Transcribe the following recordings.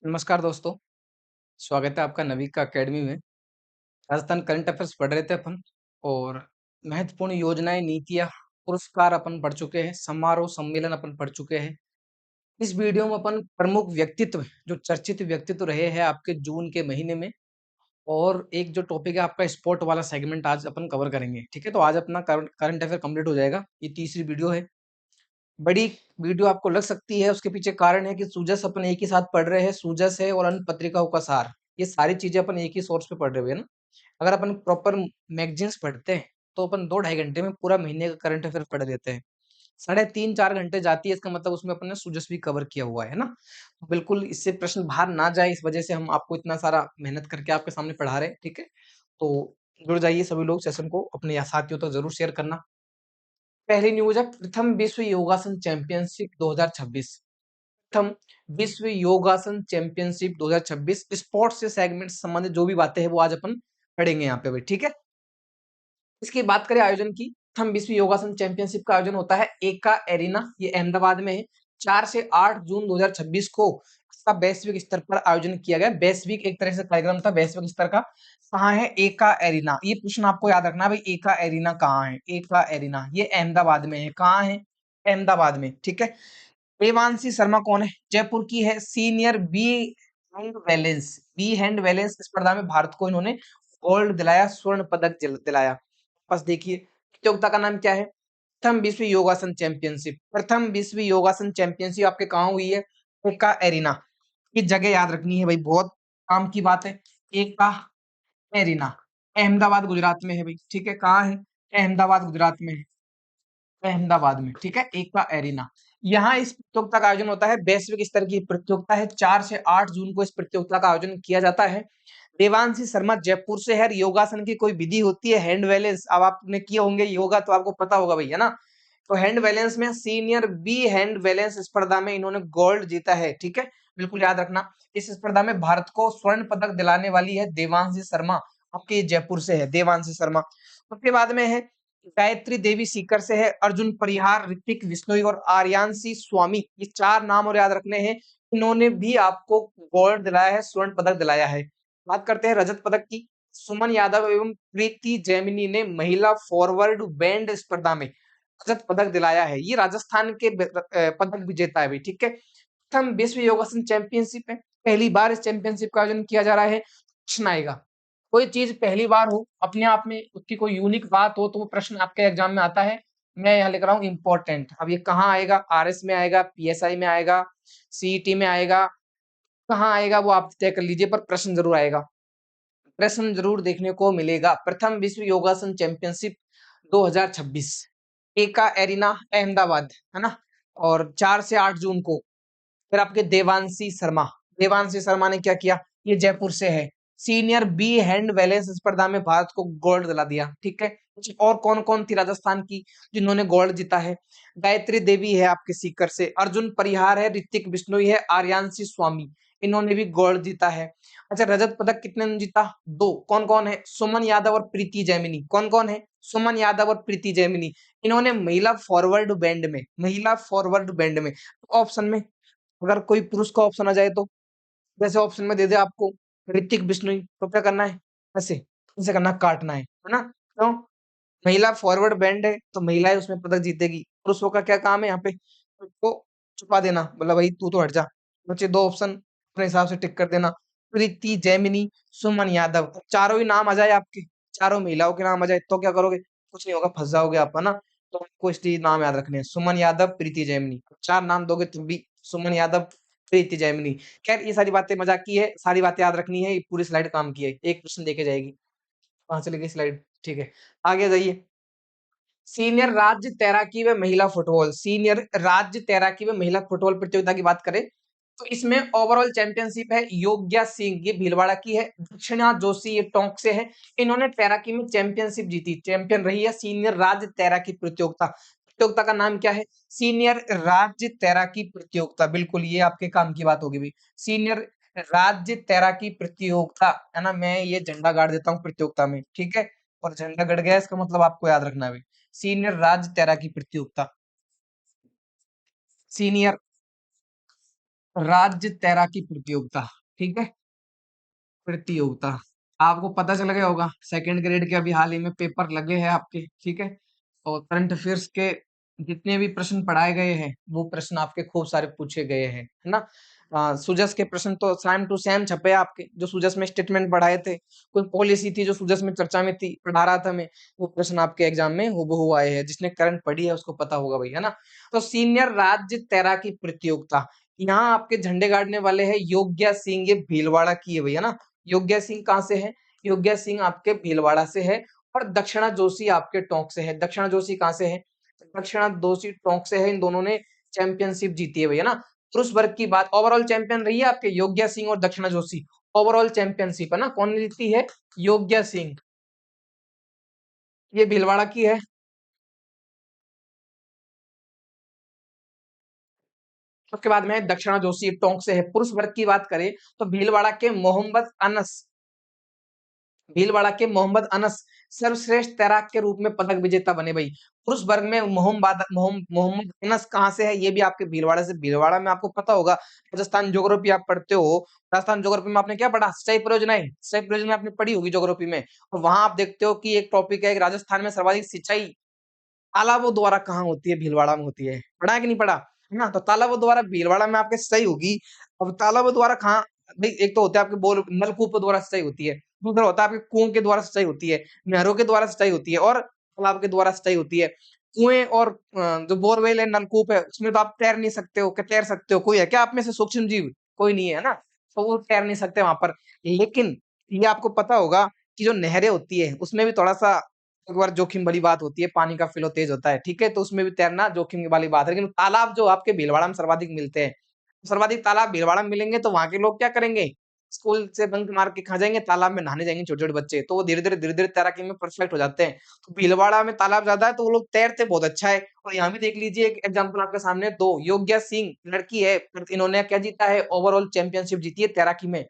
नमस्कार दोस्तों, स्वागत है आपका नवीका अकेडमी में। राजस्थान करंट अफेयर्स पढ़ रहे थे अपन और महत्वपूर्ण योजनाएं, नीतियां, पुरस्कार अपन पढ़ चुके हैं, समारोह, सम्मेलन अपन पढ़ चुके हैं। इस वीडियो में अपन प्रमुख व्यक्तित्व, जो चर्चित व्यक्तित्व रहे हैं आपके जून के महीने में और एक जो टॉपिक है आपका स्पोर्ट वाला सेगमेंट आज अपन कवर करेंगे। ठीक है, तो आज अपना करंट अफेयर कंप्लीट हो जाएगा। ये तीसरी वीडियो है। बड़ी वीडियो आपको लग सकती है, उसके पीछे कारण है कि सूजस अपन एक ही साथ पढ़ रहे हैं। सूजस है और अन्य पत्रिकाओं का सार, ये सारी चीजें अपन एक ही सोर्स पे पढ़ रहे हुए हैं ना। अगर अपन प्रॉपर मैगजीन्स पढ़ते हैं तो अपन 2 ढाई घंटे में पूरा महीने का करंट अफेयर पढ़ लेते हैं। 3.5 4 घंटे जाती है, इसका मतलब उसमें अपन ने सूजस भी कवर किया हुआ है ना। तो बिल्कुल इससे प्रश्न बाहर ना जाए, इस वजह से हम आपको इतना सारा मेहनत करके आपके सामने पढ़ा रहे हैं। ठीक है, तो जुड़ जाइए सभी लोग, सेशन को अपने साथियों तक जरूर शेयर करना। पहली न्यूज है, प्रथम विश्व योगासन चैंपियनशिप 2026। प्रथम विश्व योगासन चैंपियनशिप 2026 स्पोर्ट्स से सेगमेंट से संबंधित जो भी बातें हैं वो आज अपन पढ़ेंगे यहाँ पे भाई। ठीक है, इसकी बात करें आयोजन की, प्रथम विश्व योगासन चैंपियनशिप का आयोजन होता है एका एरिना, ये अहमदाबाद में है। 4 से 8 जून 2026 को इसका वैश्विक स्तर पर आयोजन किया गया। वैश्विक एक तरह से कार्यक्रम था, वैश्विक स्तर का। कहाँ है एका एरिना, ये प्रश्न आपको याद रखना है भाई। एका एरिना कहाँ है? एका एरिना ये अहमदाबाद में है। कहाँ है? अहमदाबाद में। ठीक है, देवांशी शर्मा कौन है? जयपुर की है। Senior B hand balance, B hand balance स्पर्धा में भारत को इन्होंने गोल्ड दिलाया, स्वर्ण पदक दिलाया। बस देखिए, प्रतियोगिता का नाम क्या है? प्रथम विश्व योगासन चैंपियनशिप। प्रथम विश्व योगासन चैंपियनशिप आपके कहाँ हुई है? एका एरिना। ये जगह याद रखनी है भाई, बहुत काम की बात है। एका एरिना अहमदाबाद गुजरात में है भाई। ठीक है, कहाँ है? अहमदाबाद गुजरात में है। अहमदाबाद में। ठीक है, एका एरिना। यहाँ इस प्रतियोगिता का आयोजन होता है, वैश्विक स्तर की प्रतियोगिता है। 4 से 8 जून को इस प्रतियोगिता का आयोजन किया जाता है। देवांशी शर्मा जयपुर से है। योगासन की कोई विधि होती है हैंड बैलेंस, अब आपने किए होंगे योगा तो आपको पता होगा भैया ना। तो हैंड बैलेंस में सीनियर बी हैंड बैलेंस स्पर्धा में इन्होंने गोल्ड जीता है। ठीक है, बिल्कुल याद रखना। इस स्पर्धा में भारत को स्वर्ण पदक दिलाने वाली है देवांशी शर्मा, आपके जयपुर से है देवांशी शर्मा। उसके बाद में है गायत्री देवी सीकर से है। अर्जुन परिहार, ऋतिक बिश्नोई और आर्यान सी स्वामी, ये 4 नाम और याद रखने हैं। इन्होंने भी आपको गोल्ड दिलाया है, स्वर्ण पदक दिलाया है। बात करते हैं रजत पदक की। सुमन यादव एवं प्रीति जैमिनी ने महिला फॉरवर्ड बैंड स्पर्धा में रजत पदक दिलाया है। ये राजस्थान के पदक विजेता है भी। ठीक है, प्रथम विश्व योगासन चैंपियनशिप है, पहली बार इस चैंपियनशिप का आयोजन किया जा रहा है। प्रश्न आएगा, कोई चीज पहली बार हो, अपने आप में उसकी कोई यूनिक बात हो, तो वो प्रश्न आपके एग्जाम में आता है। मैं यहाँ लिख रहा हूँ इंपॉर्टेंट। अब ये कहाँ आएगा? आरएस में आएगा, पीएसआई में आएगा, सीईटी में आएगा, कहाँ आएगा वो आप तय कर लीजिए, पर प्रश्न जरूर आएगा। प्रश्न जरूर देखने को मिलेगा। प्रथम विश्व योगासन चैंपियनशिप 2026 एका एरिना अहमदाबाद, है ना। और 4 से 8 जून को। फिर आपके देवांशी शर्मा, देवांशी शर्मा ने क्या किया? ये जयपुर से है। सीनियर बी हैंड बैलेंस स्पर्धा में भारत को गोल्ड दिला दिया। ठीक है, कुछ और कौन कौन थी राजस्थान की जिन्होंने गोल्ड जीता है? गायत्री देवी है आपके सीकर से, अर्जुन परिहार है, ऋतिक बिश्नोई है, आर्यांशी स्वामी, इन्होंने भी गोल्ड जीता है। अच्छा, रजत पदक कितने ने जीता? 2। कौन कौन है? सुमन यादव और प्रीति जैमिनी। कौन कौन है? सुमन यादव और प्रीति जैमिनी। इन्होंने महिला फॉरवर्ड बैंड में, महिला फॉरवर्ड बैंड में। ऑप्शन में अगर कोई पुरुष का ऑप्शन आ जाए तो, जैसे ऑप्शन में दे दे आपको ऋतिक बिश्नोई, तो क्या करना है? ऐसे ऐसे करना, काटना है ना। क्यों? महिला फॉरवर्ड बैंड है तो महिलाएं उसमें पदक जीतेगी। पुरुषों का क्या काम है यहाँ पे? उसको छुपा देना, मतलब भाई तू तो हट जा। बचे 2 ऑप्शन, अपने हिसाब से टिक कर देना। प्रीति जैमिनी, सुमन यादव, चारों ही नाम आ जाए आपके, चारों महिलाओं के नाम आ जाए तो क्या करोगे? कुछ नहीं होगा, फंस जाओगे आप, है ना। तो आपको इसलिए नाम याद रखने हैं, सुमन यादव, प्रीति जैमिनी। 4 नाम दोगे तुम भी, सुमन यादव, प्रीति जैमिनी। खैर ये सारी बातें मजाक की है, सारी बातें याद रखनी है। ये पूरी स्लाइड काम की है, एक प्रश्न देके जाएगी। कहाँ चली गई स्लाइड? ठीक है, आगे जाइए। सीनियर राज्य तैराकी व महिला फुटबॉल, सीनियर राज्य तैराकी व महिला फुटबॉल प्रतियोगिता की बात करें तो इसमें ओवरऑल चैंपियनशिप है योग्या सिंह, ये भीलवाड़ा की है। दक्षिणा जोशी ये टोंक से है। इन्होंने तैराकी में चैंपियनशिप जीती, चैंपियन रही है सीनियर राज्य तैराकी प्रतियोगिता। प्रतियोगिता का नाम क्या है? सीनियर राज्य तैराकी प्रतियोगिता। बिल्कुल ये आपके काम की बात होगी भाई, सीनियर राज्य तैराकी प्रतियोगिता, है ना। मैं ये झंडा गाड़ देता हूँ प्रतियोगिता में, ठीक है। और झंडा गड़ गया इसका मतलब आपको याद रखना है भाई, सीनियर राज्य तैराकी प्रतियोगिता। सीनियर राज्य तैराकी प्रतियोगिता, ठीक है, प्रतियोगिता। आपको पता चल गया होगा, सेकंड ग्रेड के अभी हाल ही में पेपर लगे हैं आपके, ठीक है। और करंट अफेयर्स के जितने भी प्रश्न पढ़ाए गए हैं वो प्रश्न आपके खूब सारे पूछे गए हैं, है ना। सुजस के प्रश्न तो सेम टू सेम छपे हैं आपके, जो सुजस में स्टेटमेंट पढ़ाए थे, कोई पॉलिसी थी जो सुजस में चर्चा में थी, पढ़ा रहा था मैं, वो प्रश्न आपके एग्जाम में हूबहू आए हैं। जिसने करंट पढ़ी है उसको पता होगा भाई, है ना। तो सीनियर राज्य तैराकी प्रतियोगिता, यहाँ आपके झंडे गाड़ने वाले हैं योग्या सिंह, ये भीलवाड़ा की है भैया ना। योग्या सिंह कहाँ से है? योग्या सिंह आपके भीलवाड़ा से है। और दक्षिणा जोशी आपके टोंक से है। दक्षिणा जोशी कहाँ से है? दक्षिणा जोशी टोंक से है। इन दोनों ने चैंपियनशिप जीती है भैया ना। पुरुष वर्ग की बात, ओवरऑल चैंपियन रही है आपके योग्या सिंह और दक्षिणा जोशी। ओवरऑल चैंपियनशिप है ना, कौन जीती है? योग्या सिंह, ये भीलवाड़ा की है। उसके बाद में दक्षिणा जोशी टोंक से है। पुरुष वर्ग की बात करें तो भीलवाड़ा के मोहम्मद अनस, भीलवाड़ा के मोहम्मद अनस सर्वश्रेष्ठ तैराक के रूप में पदक विजेता बने भाई। पुरुष वर्ग में मोहम्मद अनस कहाँ से है? ये भी आपके भीलवाड़ा से। भीलवाड़ा में आपको पता होगा, राजस्थान ज्योग्राफी आप पढ़ते हो, राजस्थान ज्योग्राफी में आपने क्या पढ़ा? सिंचाई परियोजनाएं, सिंचाई परियोजना आपने पढ़ी होगी ज्योग्राफी में। और वहां आप देखते हो कि एक टॉपिक है, राजस्थान में सर्वाधिक सिंचाई तालाबों द्वारा कहाँ होती है? भीलवाड़ा में होती है। पढ़ा है कि नहीं पढ़ा? है ना। तो तालाबों द्वारा भीलवाड़ा में आपके सिंचाई होगी। अब तालाबों द्वारा कहाँ भाई? एक तो होता है आपके बोर, नलकूप द्वारा सिंचाई होती है, दूसरा होता है आपके कुओं के द्वारा सिंचाई होती है, नहरों के द्वारा सिंचाई होती है, और तालाब के द्वारा सिंचाई होती है। कुएं और जो बोरवेल है, नलकूप है, उसमें तो आप तैर नहीं सकते हो। क्या तैर सकते हो? कोई है क्या आप में से सूक्ष्म जीव? कोई नहीं है ना, तो वो तैर नहीं सकते वहां पर। लेकिन ये आपको पता होगा कि जो नहरें होती है उसमें भी थोड़ा सा एक बार जोखिम वाली बात होती है, पानी का फ्लो तेज होता है, ठीक है, तो उसमें भी तैरना जोखिम वाली बात है। लेकिन तालाब जो आपके भीलवाड़ा में सर्वाधिक मिलते हैं, सर्वाधिक तालाब भीलवाड़ा में मिलेंगे, तो वहां के लोग क्या करेंगे? स्कूल से बंक मार के कहाँ जाएंगे? तालाब में नहाने जाएंगे, छोटे छोटे बच्चे, तो वो धीरे धीरे तैराकी में परफेक्ट हो जाते हैं। तो भीलवाड़ा में तालाब ज्यादा है तो वो लोग तैरते बहुत अच्छा है। और यहाँ भी देख लीजिए एक एग्जाम्पल आपके सामने, दो योग्या सिंह लड़की है, इन्होंने क्या जीता है? ओवरऑल चैंपियनशिप जीती है तैराकी में।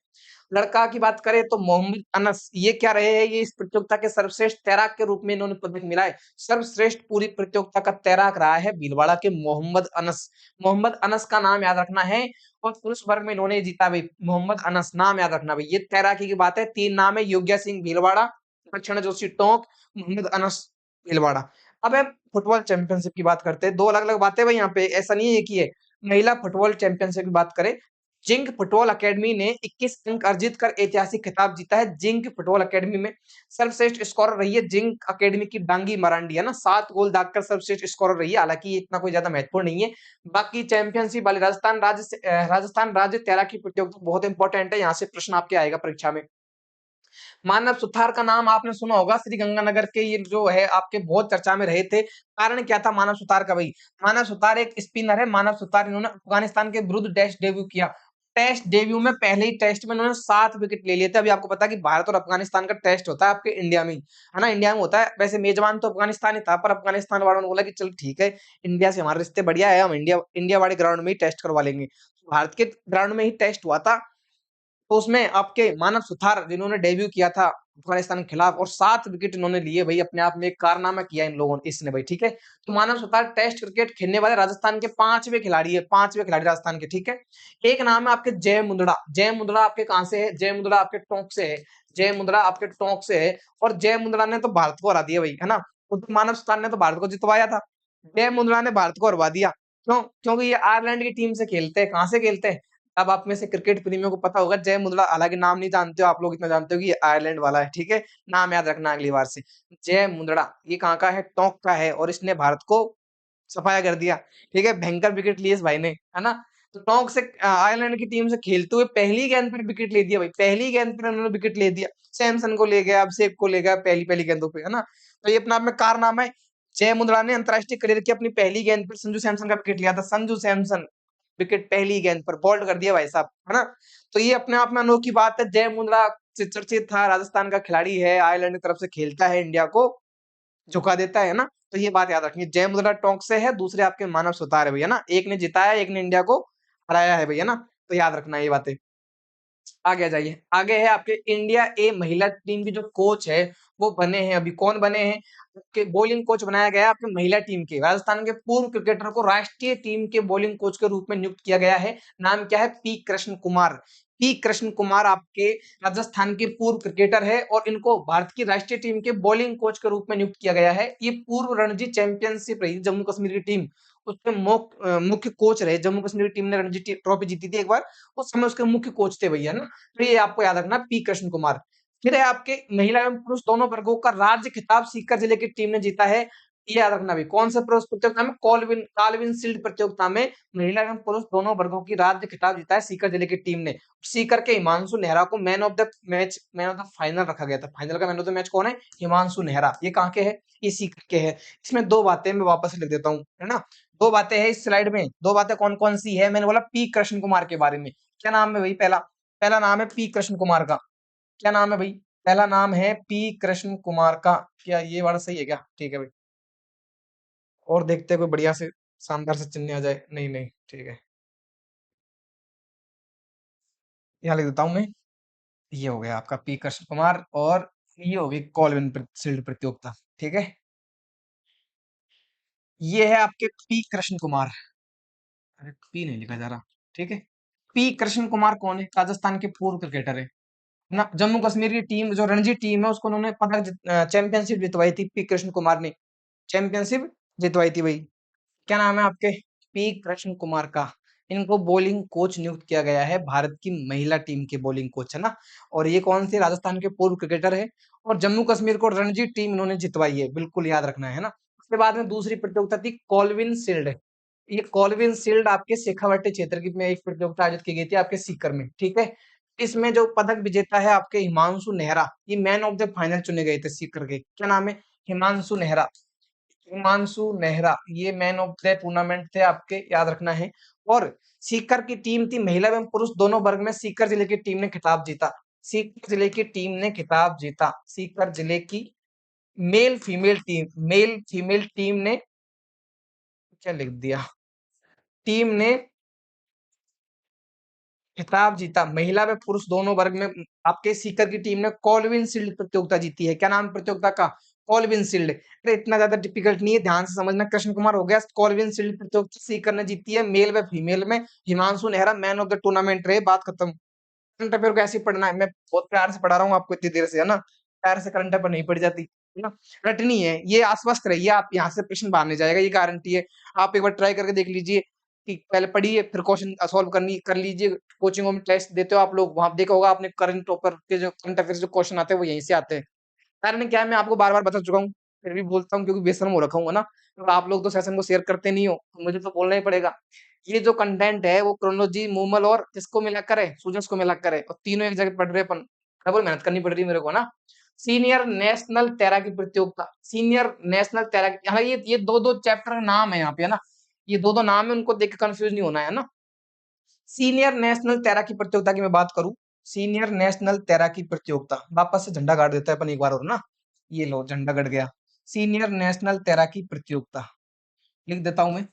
लड़का की बात करें तो मोहम्मद अनस, ये क्या रहे हैं? ये इस प्रतियोगिता के सर्वश्रेष्ठ तैराक के रूप में इन्होंने पदक मिला है। सर्वश्रेष्ठ पूरी प्रतियोगिता का तैराक रहा है भीलवाड़ा के मोहम्मद अनस। मोहम्मद अनस का नाम याद रखना है। और पुरुष वर्ग में इन्होंने जीता भाई, मोहम्मद अनस नाम याद रखना भाई। ये तैराकी की बात है, तीन नाम है, योग्या सिंह भीलवाड़ा, दक्षिण जोशी टोंक, मोहम्मद अनस भीलवाड़ा। अब हम फुटबॉल चैंपियनशिप की बात करते हैं। दो अलग अलग बातें भाई यहाँ पे, ऐसा नहीं है एक ही है। महिला फुटबॉल चैंपियनशिप की बात करें, जिंक फुटबॉल एकेडमी ने 21 अंक अर्जित कर ऐतिहासिक खिताब जीता है। जिंक फुटबॉल एकेडमी में सर्वश्रेष्ठ स्कोरर रही है जिंक एकेडमी की डांगी मरांडी, है ना। 7 गोल दागकर सर्वश्रेष्ठ स्कोरर रही है। हालांकि ये इतना कोई ज्यादा महत्वपूर्ण नहीं है। बाकी चैंपियनशिप वाली राजस्थान राज्य तैराकी प्रतियोगिता बहुत इंपॉर्टेंट है, यहाँ से प्रश्न आपके आएगा परीक्षा में। मानव सुथार का नाम आपने सुना होगा, श्री गंगानगर के ये जो है आपके बहुत चर्चा में रहे थे। कारण क्या था मानव सुतार का भाई? मानव सुतार एक स्पिनर है। मानव सुतार इन्होंने अफगानिस्तान के विरुद्ध टेस्ट डेब्यू किया। टेस्ट डेब्यू में पहले ही टेस्ट में इन्होंने 7 विकेट ले लिए थे। अभी आपको पता है कि भारत और अफगानिस्तान का टेस्ट होता है आपके इंडिया में ही, है ना, इंडिया में होता है। वैसे मेजबान तो अफगानिस्तान ही था, पर अफगानिस्तान वालों ने बोला कि चल ठीक है, इंडिया से हमारे रिश्ते बढ़िया है, हम इंडिया इंडिया वाले ग्राउंड में ही टेस्ट करवा लेंगे। भारत के ग्राउंड में ही टेस्ट हुआ था। तो उसमें आपके मानव सुथार जिन्होंने डेब्यू किया था अफगानिस्तान के खिलाफ, और 7 विकेट इन्होंने लिए भाई, अपने आप में एक कारनामा किया इन लोगों ने, इसने भाई, ठीक है। तो मानव सुथार टेस्ट क्रिकेट खेलने वाले राजस्थान के 5वें खिलाड़ी है, 5वें खिलाड़ी राजस्थान के, ठीक है। एक नाम है आपके जय मुंदड़ा। जय मुंदड़ा आपके कहां से है? जय मुंदड़ा आपके टोंक से है। जय मुंदड़ा आपके टोंक से है। और जय मुंदड़ा ने तो भारत को हरा दिया भाई, है ना। तो मानव सुथार ने तो भारत को जितवाया था, जय मुंदड़ा ने भारत को हरवा दिया। क्यों? क्योंकि ये आयरलैंड की टीम से खेलते हैं। कहां से खेलते हैं? अब आप में से क्रिकेट प्रेमियों को पता होगा, जय मुंदड़ा, हालांकि नाम नहीं जानते हो आप लोग, इतना जानते हो कि ये आयरलैंड वाला है, ठीक है। नाम याद रखना अगली बार से। जय मुंदड़ा ये कहाँ का है? टोंक का है, और इसने भारत को सफाया कर दिया, ठीक है। भयंकर विकेट लिए इस भाई ने, है ना। तो टोंक से आयरलैंड की टीम से खेलते हुए पहली गेंद पर विकेट ले दिया भाई, पहली गेंद पर उन्होंने विकेट ले दिया। सैमसन को ले गया, अभिषेक को ले गया, पहली पहली गेंदों पे, है ना। तो ये अपने आप में कारनामा है। जय मुंदड़ा ने अंतरराष्ट्रीय करियर की अपनी पहली गेंद पर संजू सैमसन का विकेट लिया था। संजू सैमसन विकेट पहली गेंद पर बोल्ड कर दिया भाई साहब, है ना। तो ये अपने आप में अनोखी बात है। जय मुंदड़ा से चर्चित था, राजस्थान का खिलाड़ी है, आयरलैंड की तरफ से खेलता है, इंडिया को झुका देता है ना। तो ये बात याद रखनी। जय मुद्रा टोंक से है, दूसरे आपके मानव सुतार है भैया ना। एक ने जिताया, एक ने इंडिया को हराया है भैया ना। तो याद रखना ये बातें। आगे आ जाइए। आगे है आपके इंडिया ए महिला टीम की जो कोच है वो बने हैं अभी, कौन बने हैं? आपके बॉलिंग कोच बनाया गया है आपके महिला टीम के, राजस्थान के पूर्व क्रिकेटर को राष्ट्रीय टीम के बॉलिंग कोच के रूप में नियुक्त किया गया है। नाम क्या है? पी कृष्ण कुमार। पी कृष्ण कुमार आपके राजस्थान के पूर्व क्रिकेटर है और इनको भारत की राष्ट्रीय टीम के बॉलिंग कोच के रूप में नियुक्त किया गया है। ये पूर्व रणजी चैंपियनशिप रही जम्मू कश्मीर की टीम, उसके मुख्य कोच रहे। जम्मू कश्मीर की टीम ने रणजी ट्रॉफी जीती थी एक बार, उस समय उसके मुख्य कोच थे भैया ना। तो ये आपको याद रखना, पी कृष्ण कुमार। फिर है आपके महिला एवं पुरुष दोनों वर्गों का राज्य खिताब सीकर जिले की टीम ने जीता है। ये याद रखना भी, कौन सा प्रतियोगिता में? कॉलविन कालविन शील्ड प्रतियोगिता में महिला एवं पुरुष दोनों वर्गों की राज्य खिताब जीता है सीकर जिले की टीम ने। सीकर के हिमांशु नेहरा को man of the match, man of the final रखा गया था। फाइनल का मैन ऑफ द मैच कौन है? हिमांशु नेहरा। ये कहाँ के है? ये सीकर के है। इसमें दो बातें मैं वापस लिख देता हूँ, है ना। दो बातें हैं इस स्लाइड में। दो बातें कौन कौन सी है? मैंने बोला पी कृष्ण कुमार के बारे में। क्या नाम है भाई? पहला पहला नाम है पी कृष्ण कुमार का। क्या नाम है भाई? पहला नाम है पी कृष्ण कुमार का। क्या ये वाला सही है क्या? ठीक है भाई। और देखते हैं कोई बढ़िया से शानदार से चिन्ह आ जाए। नहीं नहीं, ठीक है, यहाँ लिख देता हूँ मैं। ये हो गया आपका पी कृष्ण कुमार, और ये हो गई कॉलविन शील्ड प्रतियोगिता। ठीक है, ये है आपके पी कृष्ण कुमार। अरे पी नहीं लिखा जा रहा। ठीक है, पी कृष्ण कुमार कौन है? राजस्थान के पूर्व क्रिकेटर है ना। जम्मू कश्मीर की टीम जो रणजी टीम है उसको उन्होंने चैंपियनशिप जितवाई थी पी कृष्ण कुमार ने। चैंपियनशिप जितवाई थी भाई। क्या नाम है आपके? पी कृष्ण कुमार का। इनको बॉलिंग कोच नियुक्त किया गया है, भारत की महिला टीम के बॉलिंग कोच, है ना। और ये कौन से? राजस्थान के पूर्व क्रिकेटर है, और जम्मू कश्मीर को रणजी टीम इन्होंने जितवाई है, बिल्कुल याद रखना है ना। उसके बाद में दूसरी प्रतियोगिता थी कॉलविन शील्ड। ये कॉलविन शील्ड आपके शेखावाटी क्षेत्र की में एक प्रतियोगिता आयोजित की गई थी आपके सीकर में। ठीक है, इसमें जो पदक विजेता है आपके हिमांशु नेहरा, ये मैन ऑफ द फाइनल चुने गए थे सीकर के। क्या नाम है? हिमांशु नेहरा। हिमांशु नेहरा ये मैन ऑफ द टूर्नामेंट थे आपके, याद रखना है। और सीकर की टीम थी, महिला एवं पुरुष दोनों वर्ग में सीकर जिले की टीम ने खिताब जीता। सीकर जिले की टीम ने खिताब जीता। सीकर जिले की मेल फीमेल टीम ने, क्या लिख दिया, टीम ने खिताब जीता। महिला व पुरुष दोनों वर्ग में आपके सीकर की टीम ने कॉलविन शील्ड प्रतियोगिता जीती है। क्या नाम प्रतियोगिता का? कॉलविन शील्ड। अरे इतना ज्यादा डिफिकल्ट नहीं है, ध्यान से समझना। कृष्ण कुमार हो गया। कॉलविन शील्ड प्रतियोगिता सीकर ने जीती है मेल व फीमेल में। Himanshu Nehra man of the tournament रहे। बात खत्म। करंट अफेयर को ऐसे ही पढ़ना है, मैं बहुत प्यार से पढ़ा रहा हूँ आपको इतनी देर से, है ना। प्यार से करंट अफेयर नहीं पढ़ी जाती, है ना। रटनी है ये, आश्वस्त रहिए आप, यहाँ से प्रश्न बाहर नहीं जाएगा, ये गारंटी है। आप एक बार ट्राई करके देख लीजिए कि पहले पढ़िए फिर क्वेश्चन सॉल्व करनी कर लीजिए। कोचिंगों में टेस्ट देते हो आप लोग, वहां देखा होगा आपने, करंट टॉपर के जो करंट अफेयर जो क्वेश्चन आते हैं वो यहीं से आते हैं। कारण क्या है, मैं आपको बार बार बता चुका हूँ, फिर भी बोलता हूँ क्योंकि बेशर्म हो रखा हूँ, है ना। तो आप लोग तो सेशन को शेयर करते नहीं हो, तो मुझे तो बोलना ही पड़ेगा। ये जो कंटेंट है वो क्रोनोलॉजी, मूमल और किसको मिलाकर है? सूजन्स को मिलाकर है, और तीनों एक जगह पढ़ रहे अपन। डबल मेहनत करनी पड़ रही है मेरे को ना। सीनियर नेशनल तैराकी प्रतियोगिता, सीनियर नेशनल तैराकी, हाँ ये दो दो चैप्टर का नाम है यहाँ पे, है ना। ये दो दो नाम है, उनको देख के कंफ्यूज नहीं होना है ना। सीनियर नेशनल तैराकी प्रतियोगिता की मैं बात करूं, सीनियर नेशनल तैराकी प्रतियोगिता, वापस से झंडा गाड़ देता है अपन एक बार और ना। ये लो झंडा गड़ गया। सीनियर नेशनल तैराकी प्रतियोगिता लिख देता हूं मैं।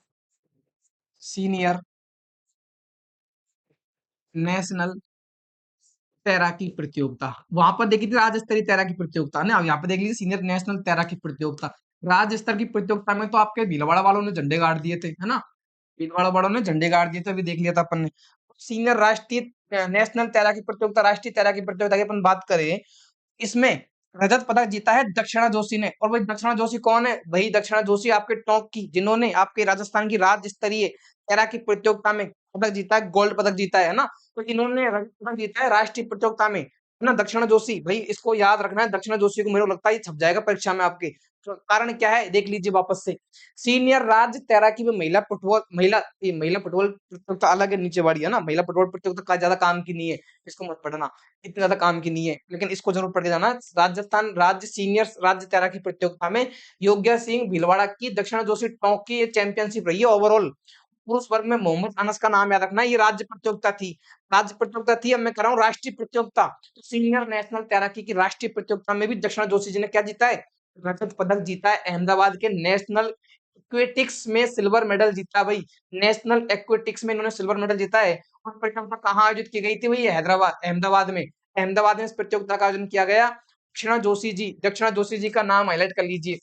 सीनियर नेशनल तैराकी प्रतियोगिता, वहां पर देखी थी राज्य स्तरीय तैराकी प्रतियोगिता ना, अब यहाँ पे देख लीजिए सीनियर नेशनल तैराकी प्रतियोगिता। राज्य स्तर की प्रतियोगिता में तो आपके भीलवाड़ा वालों ने झंडे गाड़ दिए थे, है ना। भीलवाड़ा वालों ने झंडे गाड़ दिए थे, अभी देख लिया था अपन ने। सीनियर राष्ट्रीय नेशनल तैराकी प्रतियोगिता, राष्ट्रीय तैराकी प्रतियोगिता की अपन बात करें, इसमें रजत पदक जीता है दक्षिणा जोशी ने। और वही दक्षिणा जोशी कौन है? वही दक्षिणा जोशी आपके टोंक की, जिन्होंने आपके राजस्थान की राज्य स्तरीय तैराकी प्रतियोगिता में पदक जीता है, गोल्ड पदक जीता है ना। तो इन्होंने रजत पदक जीता है राष्ट्रीय प्रतियोगिता में, है ना। दक्षिणा जोशी भाई, इसको याद रखना है। दक्षिणा जोशी को मेरे को लगता है ये छप जाएगा परीक्षा में आपके। तो कारण क्या है देख लीजिए वापस से। सीनियर राज्य तैराकी में महिला फुटबॉल प्रतियोगिता अलग है, नीचे वाली, है ना। महिला फुटबॉल प्रतियोगिता का ज्यादा काम की नहीं है, इसको मत पढ़ना, इतनी ज्यादा काम की नहीं है, लेकिन इसको जरूर पढ़ के जाना। राजस्थान राज्य सीनियर राज्य तैराकी प्रतियोगिता में योग्य सिंह भीलवाड़ा की, दक्षिणा जोशी टोंक की चैंपियनशिप रही है ओवरऑल। पुरुष वर्ग में मोहम्मद अनस का नाम याद रखना है। ये राज्य प्रतियोगिता थी, राज्य प्रतियोगिता थी। अब मैं कर रहा हूँ राष्ट्रीय प्रतियोगिता। तो सीनियर नेशनल तैराकी की राष्ट्रीय प्रतियोगिता में भी दक्षिणा जोशी जी ने क्या जीता है? रजत पदक जीता है। अहमदाबाद के नेशनल एक्वेटिक्स में सिल्वर मेडल जीता भाई। नेशनल एक्वेटिक्स में इन्होंने सिल्वर मेडल जीता है। और प्रतियोगिता कहाँ आयोजित की गई थी भाई? हैदराबाद, अहमदाबाद में। अहमदाबाद में इस प्रतियोगिता का आयोजन किया गया। दक्षिणा जोशी जी का नाम हाईलाइट कर लीजिए।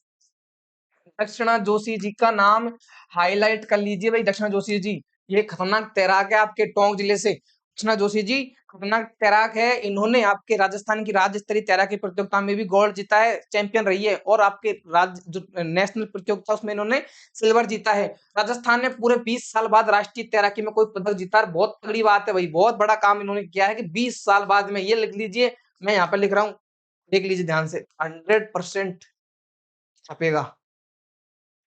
दक्षिणा जोशी जी का नाम हाईलाइट कर लीजिए भाई। दक्षिणा जोशी जी ये खतरनाक तैराक है आपके टोंक जिले से। दक्षिणा जोशी जी खतरनाक तैराक है। इन्होंने आपके राजस्थान की राज्य स्तरीय तैराकी प्रतियोगिता में भी गोल्ड जीता है, चैंपियन रही है। और आपके राज्य जो नेशनल प्रतियोगिता उसमें इन्होंने सिल्वर जीता है। राजस्थान ने पूरे 20 साल बाद राष्ट्रीय तैराकी में कोई पदक जीता है। बहुत तगड़ी बात है भाई, बहुत बड़ा काम इन्होंने किया है कि 20 साल बाद में। ये लिख लीजिए, मैं यहाँ पर लिख रहा हूँ, देख लीजिए ध्यान से, 100% छपेगा,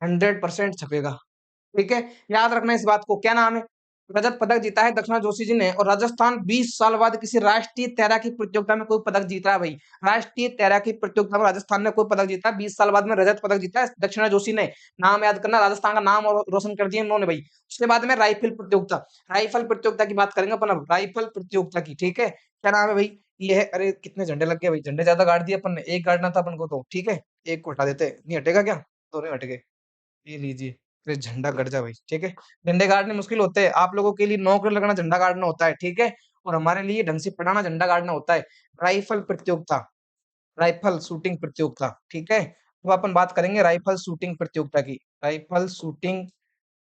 100% छपेगा। ठीक है, याद रखना इस बात को। क्या नाम है? रजत पदक जीता है दक्षिणा जोशी जी ने। और राजस्थान 20 साल बाद किसी राष्ट्रीय तैराकी प्रतियोगिता में कोई पदक जीता है भाई। राष्ट्रीय तैराकी प्रतियोगिता में राजस्थान ने कोई पदक जीता है, 20 साल बाद में रजत पदक जीता है दक्षिणा जोशी ने। नाम याद करना, राजस्थान का नाम और रोशन कर दिया इन्होंने भाई। उसके बाद में राइफल प्रतियोगिता, राइफल प्रतियोगिता की बात करेंगे अपन अब, राइफल प्रतियोगिता की। ठीक है, क्या नाम है भाई? ये है, अरे कितने झंडे लग गए भाई, झंडे ज्यादा गाड़ दिए अपन ने, एक गाड़ना था अपन को तो। ठीक है, एक को हटा देते, नहीं हटेगा क्या? तो नहीं हटेगा, ये लीजिए, फिर झंडा गड़ जा भाई। ठीक है, झंडे गाड़ने मुश्किल होते हैं, आप लोगों के लिए नौकरी लगना झंडा गाड़ना होता है। ठीक है, और हमारे लिए ढंग से पढ़ाना झंडा गाड़ना होता है। राइफल प्रतियोगिता, राइफल शूटिंग प्रतियोगिता। ठीक है, तो अपन बात करेंगे राइफल शूटिंग प्रतियोगिता की। राइफल शूटिंग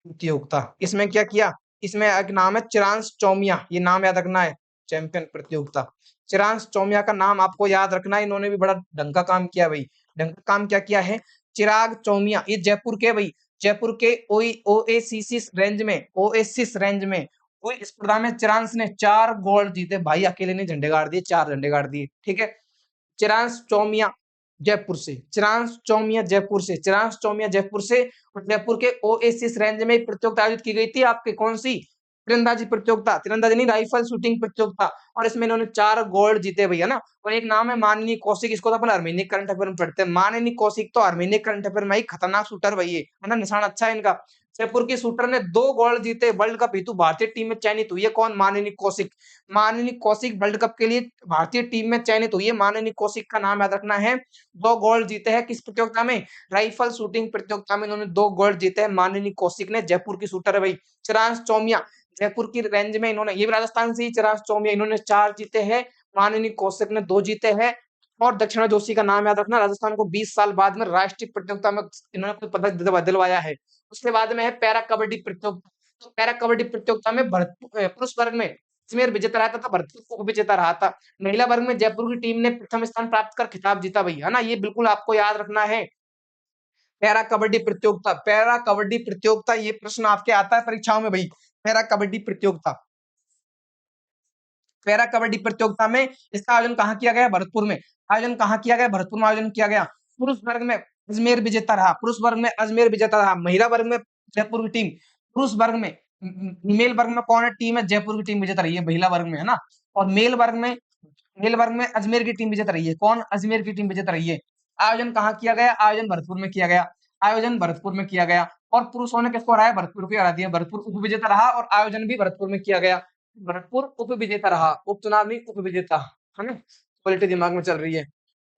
प्रतियोगिता, इसमें क्या किया? इसमें एक नाम है चिरांश चौमिया, ये नाम याद रखना है। चैंपियन प्रतियोगिता, चिरांश चौमिया का नाम आपको याद रखना है। इन्होंने भी बड़ा ढंग का काम किया भाई। ढंग का काम क्या किया है? चिराग चौमिया, ये जयपुर के भाई, जयपुर के ओएसिस रेंज में, ओएसिस रेंज में हुई स्पर्धा में चिरांश ने 4 गोल्ड जीते भाई। अकेले ने झंडे गाड़ दिए, 4 झंडे गाड़ दिए। ठीक है, चिरांश चौमिया जयपुर से, चिरांश चौमिया जयपुर से, चिरांश चौमिया जयपुर से। और जयपुर के ओएसिस रेंज में प्रतियोगिता आयोजित की गई थी आपके, कौन सी? तीरंदाजी प्रतियोगिता, तीरंदाजी नहीं, राइफल शूटिंग प्रतियोगिता। और इसमें इन्होंने 4 गोल्ड जीते भैया ना। और एक नाम है माननीय कौशिक, इसको तो अपन आर्मेनिक करंट अफेयर में पढ़ते हैं। माननीय कौशिक तो आर्मेनिक करंट अफेयर में ही खतरनाक शूटर भाई, है ना, निशान अच्छा है इनका। जयपुर की शूटर ने 2 गोल्ड जीते, वर्ल्ड कप हेतु भारतीय टीम में चयनित हुई है। कौन? माननीय कौशिक। माननीय कौशिक वर्ल्ड कप के लिए भारतीय टीम में चयनित हुई है। माननीय कौशिक का नाम याद रखना है। 2 गोल्ड जीते हैं किस प्रतियोगिता में? राइफल शूटिंग प्रतियोगिता में इन्होंने 2 गोल्ड जीते हैं माननीय कौशिक ने। जयपुर की शूटर है भाई। चिरांश चौमिया जयपुर की रेंज में, इन्होंने, ये भी राजस्थान से ही, चिरांश चौमिया, इन्होंने 4 जीते हैं, माननीय कौशिक ने 2 जीते हैं। और दक्षिणा जोशी का नाम याद रखना, राजस्थान को 20 साल बाद में राष्ट्रीय प्रतियोगिता में इन्होंने कोई पदक दिलवाया है। उसके बाद में है पैरा कबड्डी प्रतियोगिता। तो पैरा कबड्डी प्रतियोगिता में पुरुष वर्ग में अजमेर विजेता रहा था, भरतपुर उप विजेता रहा था। महिला वर्ग में जयपुर की टीम ने प्रथम स्थान प्राप्त कर खिताब जीता भाई, है ना, ये बिल्कुल आपको याद रखना है। पैरा कबड्डी प्रतियोगिता, पैरा कबड्डी प्रतियोगिता, ये प्रश्न आपके आता है परीक्षाओं में भाई। पैरा कबड्डी प्रतियोगिता, पैरा कबड्डी प्रतियोगिता में इसका आयोजन कहाँ किया गया? भरतपुर में। आयोजन कहाँ किया गया? भरतपुर में आयोजन किया गया। पुरुष वर्ग में अजमेर विजेता रहा, पुरुष वर्ग में अजमेर विजेता रहा। महिला वर्ग में जयपुर की टीम, पुरुष वर्ग में, मेल वर्ग में कौन है टीम है? जयपुर की टीम विजेता रही है महिला वर्ग में, है ना। और मेल वर्ग में अजमेर की टीम विजेता रही है। कौन? अजमेर की टीम विजेता रही है। आयोजन कहाँ किया गया? आयोजन भरतपुर में किया गया, आयोजन भरतपुर में किया गया। और पुरुषों ने किसको हराया? भरतपुर को हरा दिया। भरतपुर उप विजेता रहा और आयोजन भी भरतपुर में किया गया। भरतपुर उप विजेता रहा, उपचुनाव नहीं, उप विजेता, है ना, क्वालिटी दिमाग में चल रही है।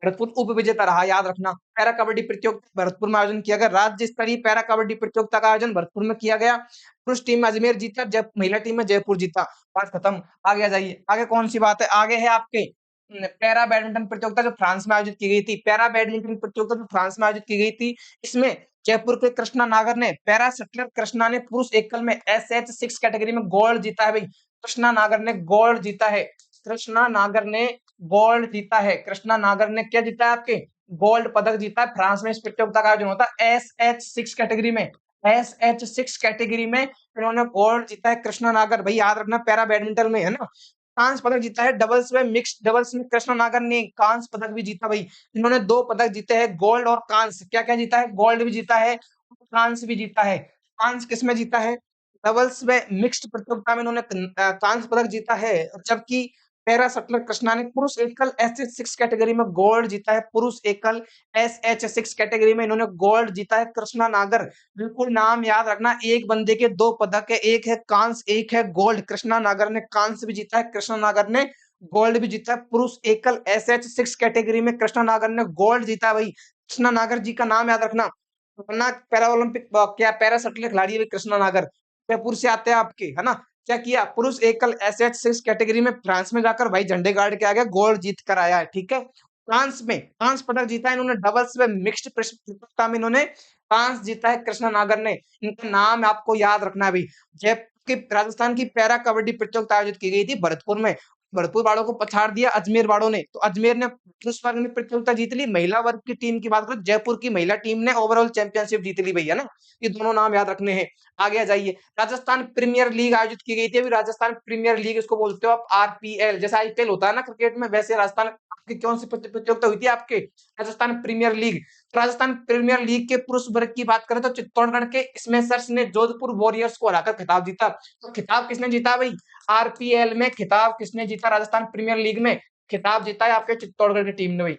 भरतपुर उप विजेता रहा, याद रखना। पैरा कबड्डी प्रतियोगिता भरतपुर में आयोजन किया गया। राज्य स्तरीय पैरा कबड्डी प्रतियोगिता का आयोजन भरतपुर में किया गया। पुरुष टीम में अजमेर जीता, जब महिला टीम में जयपुर जीता। बात खत्म। आगे आ जाइए, आगे कौन सी बात है? आगे है आपके पैरा बैडमिंटन प्रतियोगिता जो फ्रांस में आयोजित की गई थी। पैरा बैडमिंटन प्रतियोगिता जो फ्रांस में आयोजित की गई थी, इसमें जयपुर के कृष्णा नागर ने, पैरा शटलर कृष्णा ने पुरुष एकल में SH6 कैटेगरी में गोल्ड जीता है भाई। कृष्णा नागर ने गोल्ड जीता है, कृष्णा नागर ने गोल्ड जीता है। कृष्णा नागर ने क्या जीता है? आपके गोल्ड पदक जीता है। फ्रांस में इस प्रतियोगिता का आयोजन होता है SH6 कैटेगरी में, SH6 कैटेगरी में इन्होंने गोल्ड जीता है कृष्णा नागर भाई, याद रखना। पैरा बैडमिंटन में, है ना, कांस्य पदक जीता है। डबल्स में, मिक्स्ड डबल्स में कृष्णा नागर ने कांस्य पदक भी जीता भाई। इन्होंने 2 पदक जीते हैं, गोल्ड और कांस्य। क्या क्या जीता है? गोल्ड भी जीता है, कांस्य भी जीता है। कांस्य किसमें जीता है? डबल्स में मिक्स्ड प्रतियोगिता में इन्होंने कांस्य पदक जीता है। जबकि पैरा शटलर कृष्णा ने पुरुष एकल SH6 कैटेगरी में गोल्ड जीता है। पुरुष एकल SH6 कैटेगरी में इन्होंने गोल्ड जीता है कृष्णा नागर। बिल्कुल नाम याद रखना, एक बंदे के 2 पदक है, एक है कांस्य, एक है गोल्ड। कृष्णा नागर ने कांस्य भी जीता है, कृष्णा नागर ने गोल्ड भी जीता है। पुरुष एकल SH6 कैटेगरी में कृष्णा नागर ने गोल्ड जीता है भाई। कृष्णा नागर जी का नाम याद रखना, खतरनाक पैरा ओलंपिक क्या पैरा शटलर खिलाड़ी है कृष्णा नागर। जयपुर से आते हैं आपके, है ना। क्या किया? पुरुष एकल SH6 कैटेगरी में फ्रांस में जाकर भाई झंडे गाड़ के आ गया, गोल्ड जीत कर आया है। ठीक है, कांस्य पदक जीता है इन्होंने। डबल्स में मिक्स्ड प्रतियोगिता में इन्होंने कांस्य जीता है कृष्णा नागर ने। इनका नाम आपको याद रखना है भाई। जयपुर की राजस्थान की पैरा कबड्डी प्रतियोगिता आयोजित की गई थी भरतपुर में। भरतपुर वालों को पछाड़ दिया अजमेर वालों ने, तो अजमेर ने पुरुष वर्ग में प्रतियोगिता जीत ली। महिला वर्ग की टीम की बात करें, जयपुर की महिला टीम ने ओवरऑल चैंपियनशिप जीत ली भैया ना। ये दोनों नाम याद रखने हैं। आगे आ जाइए, राजस्थान प्रीमियर लीग आयोजित की गई थी। अभी राजस्थान प्रीमियर लीग इसको बोलते हो आप, आरपीएल। जैसा आईपीएल होता है ना क्रिकेट में, वैसे राजस्थान की कौन सी प्रतियोगिता हुई थी आपके, Rajasthan premier league. Rajasthan premier league के पुरुष वर्ग की बात करें तो चित्तौड़गढ़ के स्मैशर्स ने जोधपुर वॉरियर्स को हराकर खिताब जीता। तो खिताब किसने जीता भाई, आरपीएल में खिताब किसने जीता, राजस्थान प्रीमियर लीग में खिताब जीता है आपके चित्तौड़गढ़ की टीम ने भाई।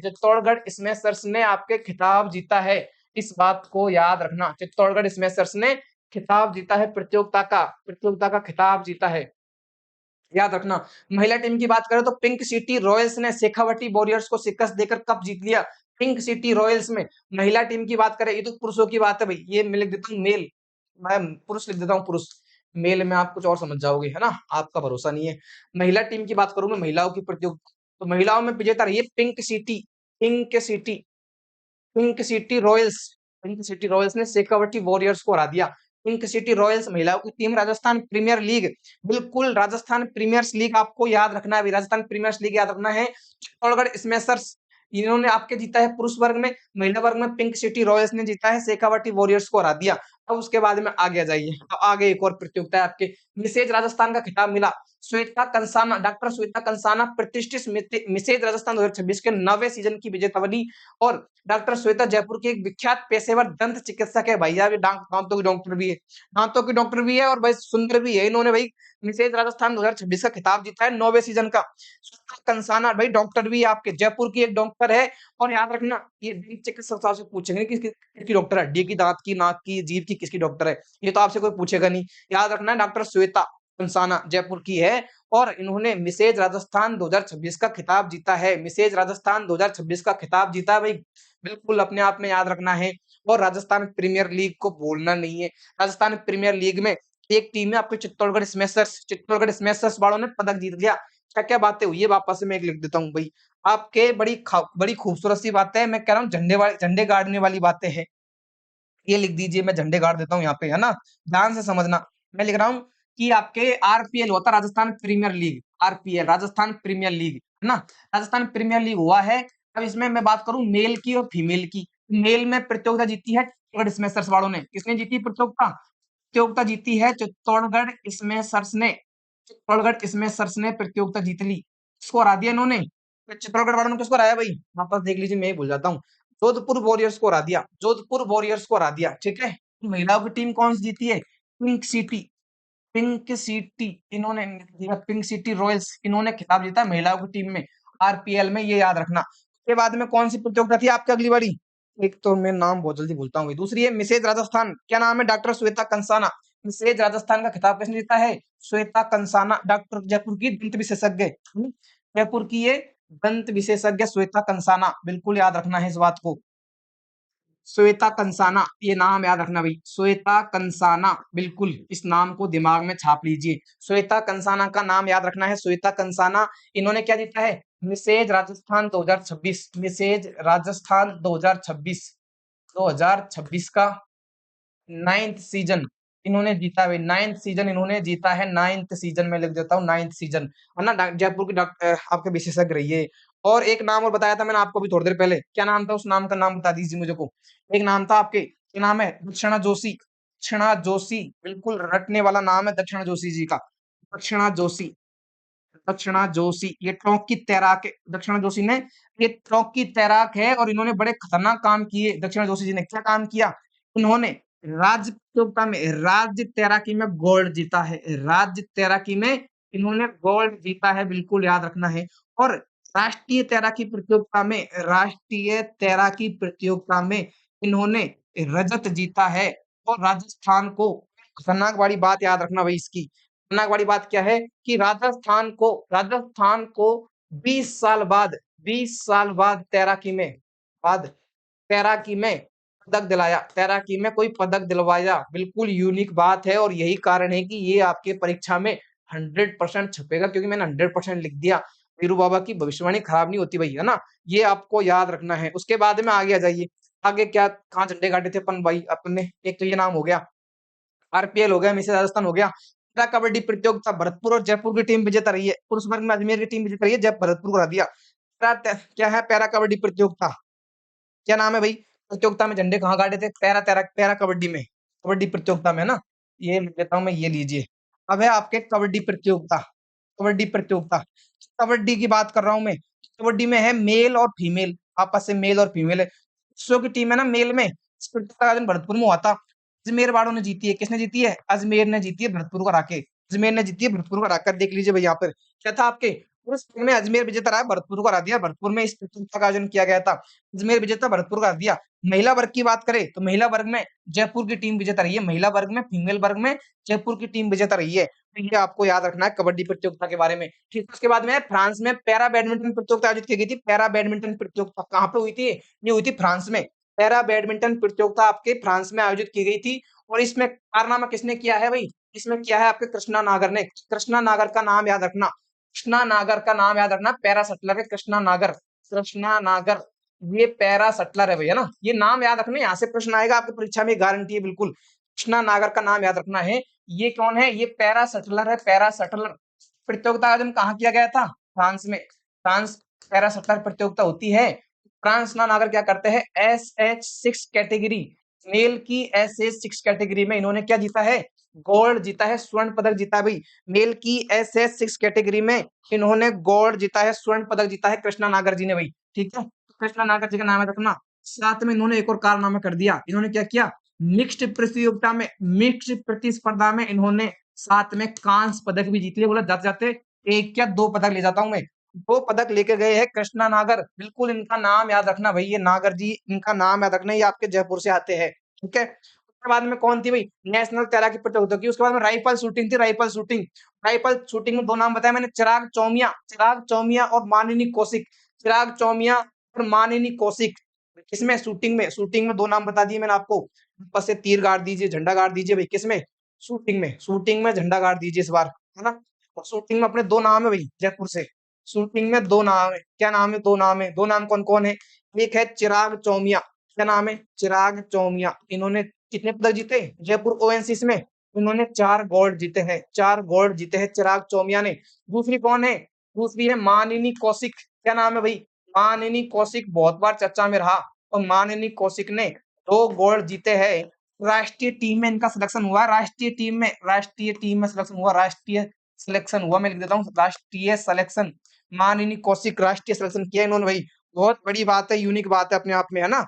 चित्तौड़गढ़ स्मैशर्स ने आपके खिताब जीता है। इस बात को याद रखना, चित्तौड़गढ़ स्मैशर्स ने खिताब जीता है, प्रतियोगिता का खिताब जीता है, याद रखना। महिला टीम की बात करें तो पिंक सिटी रॉयल्स ने शेखावटी वॉरियर्स को शिकस्त देकर कप जीत लिया। पिंक सिटी रॉयल्स में महिला टीम की बात करें, ये तो पुरुषों की बात है भाई, ये मैं लिख देता हूँ मेल, मैं पुरुष लिख देता हूँ पुरुष, मेल में आप कुछ और समझ जाओगे है ना, आपका भरोसा नहीं है। महिला टीम की बात करूं मैं, महिलाओं की प्रतियोगिता, तो महिलाओं में विजेता रही है pink city Royals. Pink city Royals ने शेखावटी वॉरियर्स को हरा दिया। पिंक सिटी रॉयल्स महिलाओं की टीम। राजस्थान प्रीमियर लीग, बिल्कुल राजस्थान प्रीमियर लीग आपको याद रखना है, राजस्थान प्रीमियर लीग याद रखना है। चित्तौड़गढ़ स्मैशर्स इन्होंने आपके जीता है पुरुष वर्ग में। महिला वर्ग में पिंक सिटी रॉयल्स ने जीता है, शेखावटी वॉरियर्स को हरा दिया। अब उसके बाद में आगे आ जाइए, अब आगे एक और प्रतियोगिता है आपके, मिसेज राजस्थान का खिताब मिला श्वेता कंसाना, डॉक्टर श्वेता कंसाना प्रतिष्ठित मिसेज राजस्थान 2026 के 9वें सीजन की विजेता बनी। और डॉक्टर श्वेता जयपुर की एक विख्यात पेशेवर दंत चिकित्सक है भैया, भी दांतों की डॉक्टर भी है, और भाई सुंदर भी है। इन्होंने भाई मिसेज राजस्थान 2026 का खिताब जीता है 9वें सीजन का। श्वेता कंसाना भाई डॉक्टर भी है आपके, जयपुर की एक डॉक्टर है। और याद रखना, ये दंत चिकित्सक से पूछेंगे किसकी डॉक्टर है, हड्डी की, दांत की, नाक की, जीभ की, किसकी डॉक्टर है, ये तो आपसे कोई पूछेगा नहीं। याद रखना है डॉक्टर श्वेता कंसाना जयपुर की है, और इन्होंने मिसेज राजस्थान 2026 का खिताब जीता है। मिसेज राजस्थान 2026 का खिताब जीता है भाई, बिल्कुल अपने आप में याद रखना है। और राजस्थान प्रीमियर लीग को भूलना नहीं है। राजस्थान प्रीमियर लीग में एक टीम है आपके चित्तौड़गढ़ स्मैशर्स वालों ने पदक जीत लिया। क्या क्या बातें हुई है वापस से मैं एक लिख देता हूँ भाई, आपके बड़ी खूबसूरत सी बातें हैं, मैं कह रहा हूँ झंडे गाड़ने वाली बातें हैं। ये लिख दीजिए, मैं झंडे गाड़ देता हूँ यहाँ पे है ना, ध्यान से समझना। मैं लिख रहा हूँ कि आपके आरपीएल होता Rajasthan premier league, RPL Rajasthan premier league है ना, राजस्थान प्रीमियर लीग हुआ है। अब इसमें मैं बात करूं मेल की और फीमेल की। मेल में प्रतियोगिता जीती है चित्तौड़गढ़ स्मैशर्स वालों ने। किसने जीती प्रतियोगिता, प्रतियोगिता जीती है चित्तौड़गढ़ स्मैशर्स ने। चित्तौड़गढ़ स्मैशर्स ने प्रतियोगिता जीत ली। किसको हरा दिया इन्होंने, चित्तौड़गढ़ वालों ने किसको हराया भाई, वापस देख लीजिए, मैं ही भूल जाता हूँ। जोधपुर वॉरियर्स को हरा दिया, जोधपुर वॉरियर्स को हरा दिया, ठीक है। महिलाओं की टीम कौन सी जीती है, पिंक सिटी, पिंक सिटी इन्होंने, पिंक सिटी रॉयल्स इन्होंने खिताब जीता महिलाओं की टीम में, आरपीएल में, ये याद रखना। उसके बाद में कौन सी प्रतियोगिता थी आपकी अगली बारी, एक तो मैं नाम बहुत जल्दी भूलता हूँ, दूसरी है मिसेज राजस्थान, क्या नाम है, डॉक्टर श्वेता कंसाना। मिसेज राजस्थान का खिताब किसने जीता है, श्वेता कंसाना, डॉक्टर जयपुर की दंत विशेषज्ञ, जयपुर की ये दंत विशेषज्ञ श्वेता कंसाना, बिल्कुल याद रखना है इस बात को। श्वेता कंसाना, ये नाम याद रखना भाई, श्वेता कंसाना, बिल्कुल इस नाम को दिमाग में छाप लीजिए। श्वेता कंसाना का नाम याद रखना है, श्वेता कंसाना। इन्होंने क्या जीता है, मिसेज राजस्थान 2026, मिसेज राजस्थान 2026 का 9th सीजन इन्होंने जीता है, 9th सीजन इन्होंने जीता है, 9th सीजन में लिख देता हूँ, 9th सीजन है ना। जयपुर की आपके विशेषज्ञ रही है। और एक नाम और बताया था मैंने आपको भी थोड़ी देर पहले, क्या नाम था, उस नाम का नाम बता दीजिए मुझे को। एक नाम था आपके, क्या नाम है, दक्षिणा जोशी, दक्षिणा जोशी, बिल्कुल रटने वाला नाम है दक्षिणा जोशी जी का, दक्षिणा जोशी, दक्षिणा जोशी, ये ट्रॉक की तैराक है दक्षिणा जोशी ने, ये ट्रॉक की तैराक है, और इन्होंने बड़े खतरनाक काम किए दक्षिणा जोशी जी ने। क्या काम किया, इन्होंने राज्य प्रतियोगिता में, राज्य तैराकी में गोल्ड जीता है, राज्य तैराकी में इन्होंने गोल्ड जीता है, बिल्कुल याद रखना है। और राष्ट्रीय तैराकी प्रतियोगिता में, राष्ट्रीय तैराकी प्रतियोगिता में इन्होंने रजत जीता है। और राजस्थान को, खतरनाक वाली बात याद रखना भाई इसकी, खतरनाक वाली बात क्या है कि राजस्थान को 20 साल बाद, 20 साल बाद तैराकी में पदक दिलाया, तैराकी में कोई पदक दिलवाया, बिल्कुल यूनिक बात है। और यही कारण है कि ये आपके परीक्षा में 100% छपेगा, क्योंकि मैंने 100% लिख दिया। वीरू बाबा की भविष्यवाणी खराब नहीं होती भाई, है ना? ये आपको याद रखना है। उसके बाद में आगे आ जाइए। आगे क्या कहाँ झंडे गाड़े थे अपन भाई अपने? एक तो ये नाम हो गया, आरपीएल हो गया, मिसेस राजस्थान हो गया। पैरा कबड्डी प्रतियोगिता भरतपुर और जयपुर की टीम विजेता रही है। पुरुष वर्ग में अजमेर की टीम विजेता रही है, जब भरतपुर को हरा दिया। क्या है पैरा कबड्डी प्रतियोगिता? क्या नाम है भाई? प्रतियोगिता में झंडे कहाँ गाड़े थे? पैरा कबड्डी में, कबड्डी प्रतियोगिता में ना। ये लिख देता हूँ मैं, ये लीजिए। अब है आपके कबड्डी प्रतियोगिता, कबड्डी प्रतियोगिता। कबड्डी की बात कर रहा हूँ मैं। कबड्डी में है मेल और फीमेल, आपस से मेल और फीमेल है। पुरुषों की टीम है ना मेल में, इस प्रतियोगिता का आयोजन भरतपुर में हुआ था। अजमेर वालों ने जीती है। किसने जीती है? अजमेर ने जीती है भरतपुर को हरा के। अजमेर ने जीती है भरतपुर को हराकर। देख लीजिए भाई यहाँ पर क्या था आपके पुरुष वर्ग में अजमेर विजेता रहा, भरतपुर को हरा दिया। भरतपुर में इस प्रतियोगिता का आयोजन किया गया था। अजमेर विजेता, भरतपुर को हरा दिया। महिला वर्ग की बात करें तो महिला वर्ग में जयपुर की टीम विजेता रही है। महिला वर्ग में, फीमेल वर्ग में जयपुर की टीम विजेता रही है। तो ये आपको याद रखना है कबड्डी प्रतियोगिता के बारे में। ठीक है, उसके बाद में फ्रांस में पैरा बैडमिंटन प्रतियोगिता आयोजित की गई थी। पैरा बैडमिंटन प्रतियोगिता कहाँ पे हुई थी? ये हुई थी फ्रांस में। पैरा बैडमिंटन प्रतियोगिता आपके फ्रांस में आयोजित की गई थी। और इसमें कारनामा किसने किया है भाई? इसमें किया है आपके कृष्णा नागर ने। कृष्णा नागर का नाम याद रखना। कृष्णा नागर का नाम याद रखना, पैरा सटलर है कृष्णा नागर। कृष्णा नागर, ये पैरा सटलर है भैया ना। ये नाम याद रखना, यहाँ से प्रश्न आएगा आपकी परीक्षा में, गारंटी है बिल्कुल। कृष्णा नागर का नाम याद रखना है। ये कौन है? ये पैरा सटलर है, पैरा सटलर। प्रतियोगिता का आयोजन कहाँ किया गया था? फ्रांस में। फ्रांस पैरा सटलर प्रतियोगिता होती है। फ्रांस ना नागर क्या करते हैं? SH6 कैटेगरी, मेल की SH6 कैटेगरी में इन्होंने क्या जीता है? गोल्ड जीता है, स्वर्ण पदक जीता है भाई। मेल की SH6 कैटेगरी में इन्होंने गोल्ड जीता है, स्वर्ण पदक जीता है कृष्णा नागर जी ने भाई। ठीक है, तो कृष्णा नागर जी का नाम है रखना। साथ में इन्होंने एक और कारनामा कर दिया। इन्होंने क्या किया? मिक्स्ड प्रतियोगिता में, मिक्स्ड प्रतिस्पर्धा में इन्होंने साथ में कांस्य पदक भी जीत लिया। बोला जाते जाते एक क्या दो पदक ले जाता हूं मैं। दो पदक लेके गए हैं कृष्णा नागर। बिल्कुल इनका नाम याद रखना भाई, ये नागर जी, इनका नाम याद रखना। ये आपके जयपुर से आते हैं। ठीक है, उसके बाद में कौन थी भाई? नेशनल तैराकी प्रतियोगिता की। उसके बाद में राइफल शूटिंग थी, राइफल शूटिंग। राइफल शूटिंग में दो नाम बताया मैंने, चिराग चौमिया, चिराग चौमिया और मानिनी कौशिक। चिराग चौमिया और मानिनी कौशिक। किसमें? शूटिंग में। शूटिंग में दो नाम बता दिए मैंने आपको। ऊपर से तीर गाड़ दीजिए, झंडा गाड़ दीजिए भाई। किसमें? शूटिंग में। शूटिंग में झंडा गाड़ दीजिए इस बार, है ना। और शूटिंग में अपने दो नाम है भाई जयपुर से। शूटिंग में दो नाम है। क्या नाम है? दो नाम है। दो नाम कौन कौन है? एक है चिराग चौमिया। क्या नाम है? चिराग चौमिया। इन्होंने कितने पदक जीते जयपुर ओएनसीसी में? इन्होंने 4 गोल्ड जीते हैं, 4 गोल्ड जीते हैं चिराग चौमिया ने। दूसरी कौन है? दूसरी है मानिनी कौशिक। क्या नाम है भाई? मानिनी कौशिक बहुत बार चर्चा में रहा। और मानिनी कौशिक ने 2 गोल्ड जीते हैं। राष्ट्रीय टीम में इनका सिलेक्शन हुआ, राष्ट्रीय टीम में, राष्ट्रीय टीम में सिलेक्शन हुआ, राष्ट्रीय सिलेक्शन हुआ। मैं लिख देता हूँ राष्ट्रीय सिलेक्शन। मानिनी कौशिक राष्ट्रीय सिलेक्शन किया इन्होंने भाई। बहुत बड़ी बात है, यूनिक बात है अपने आप में, है ना।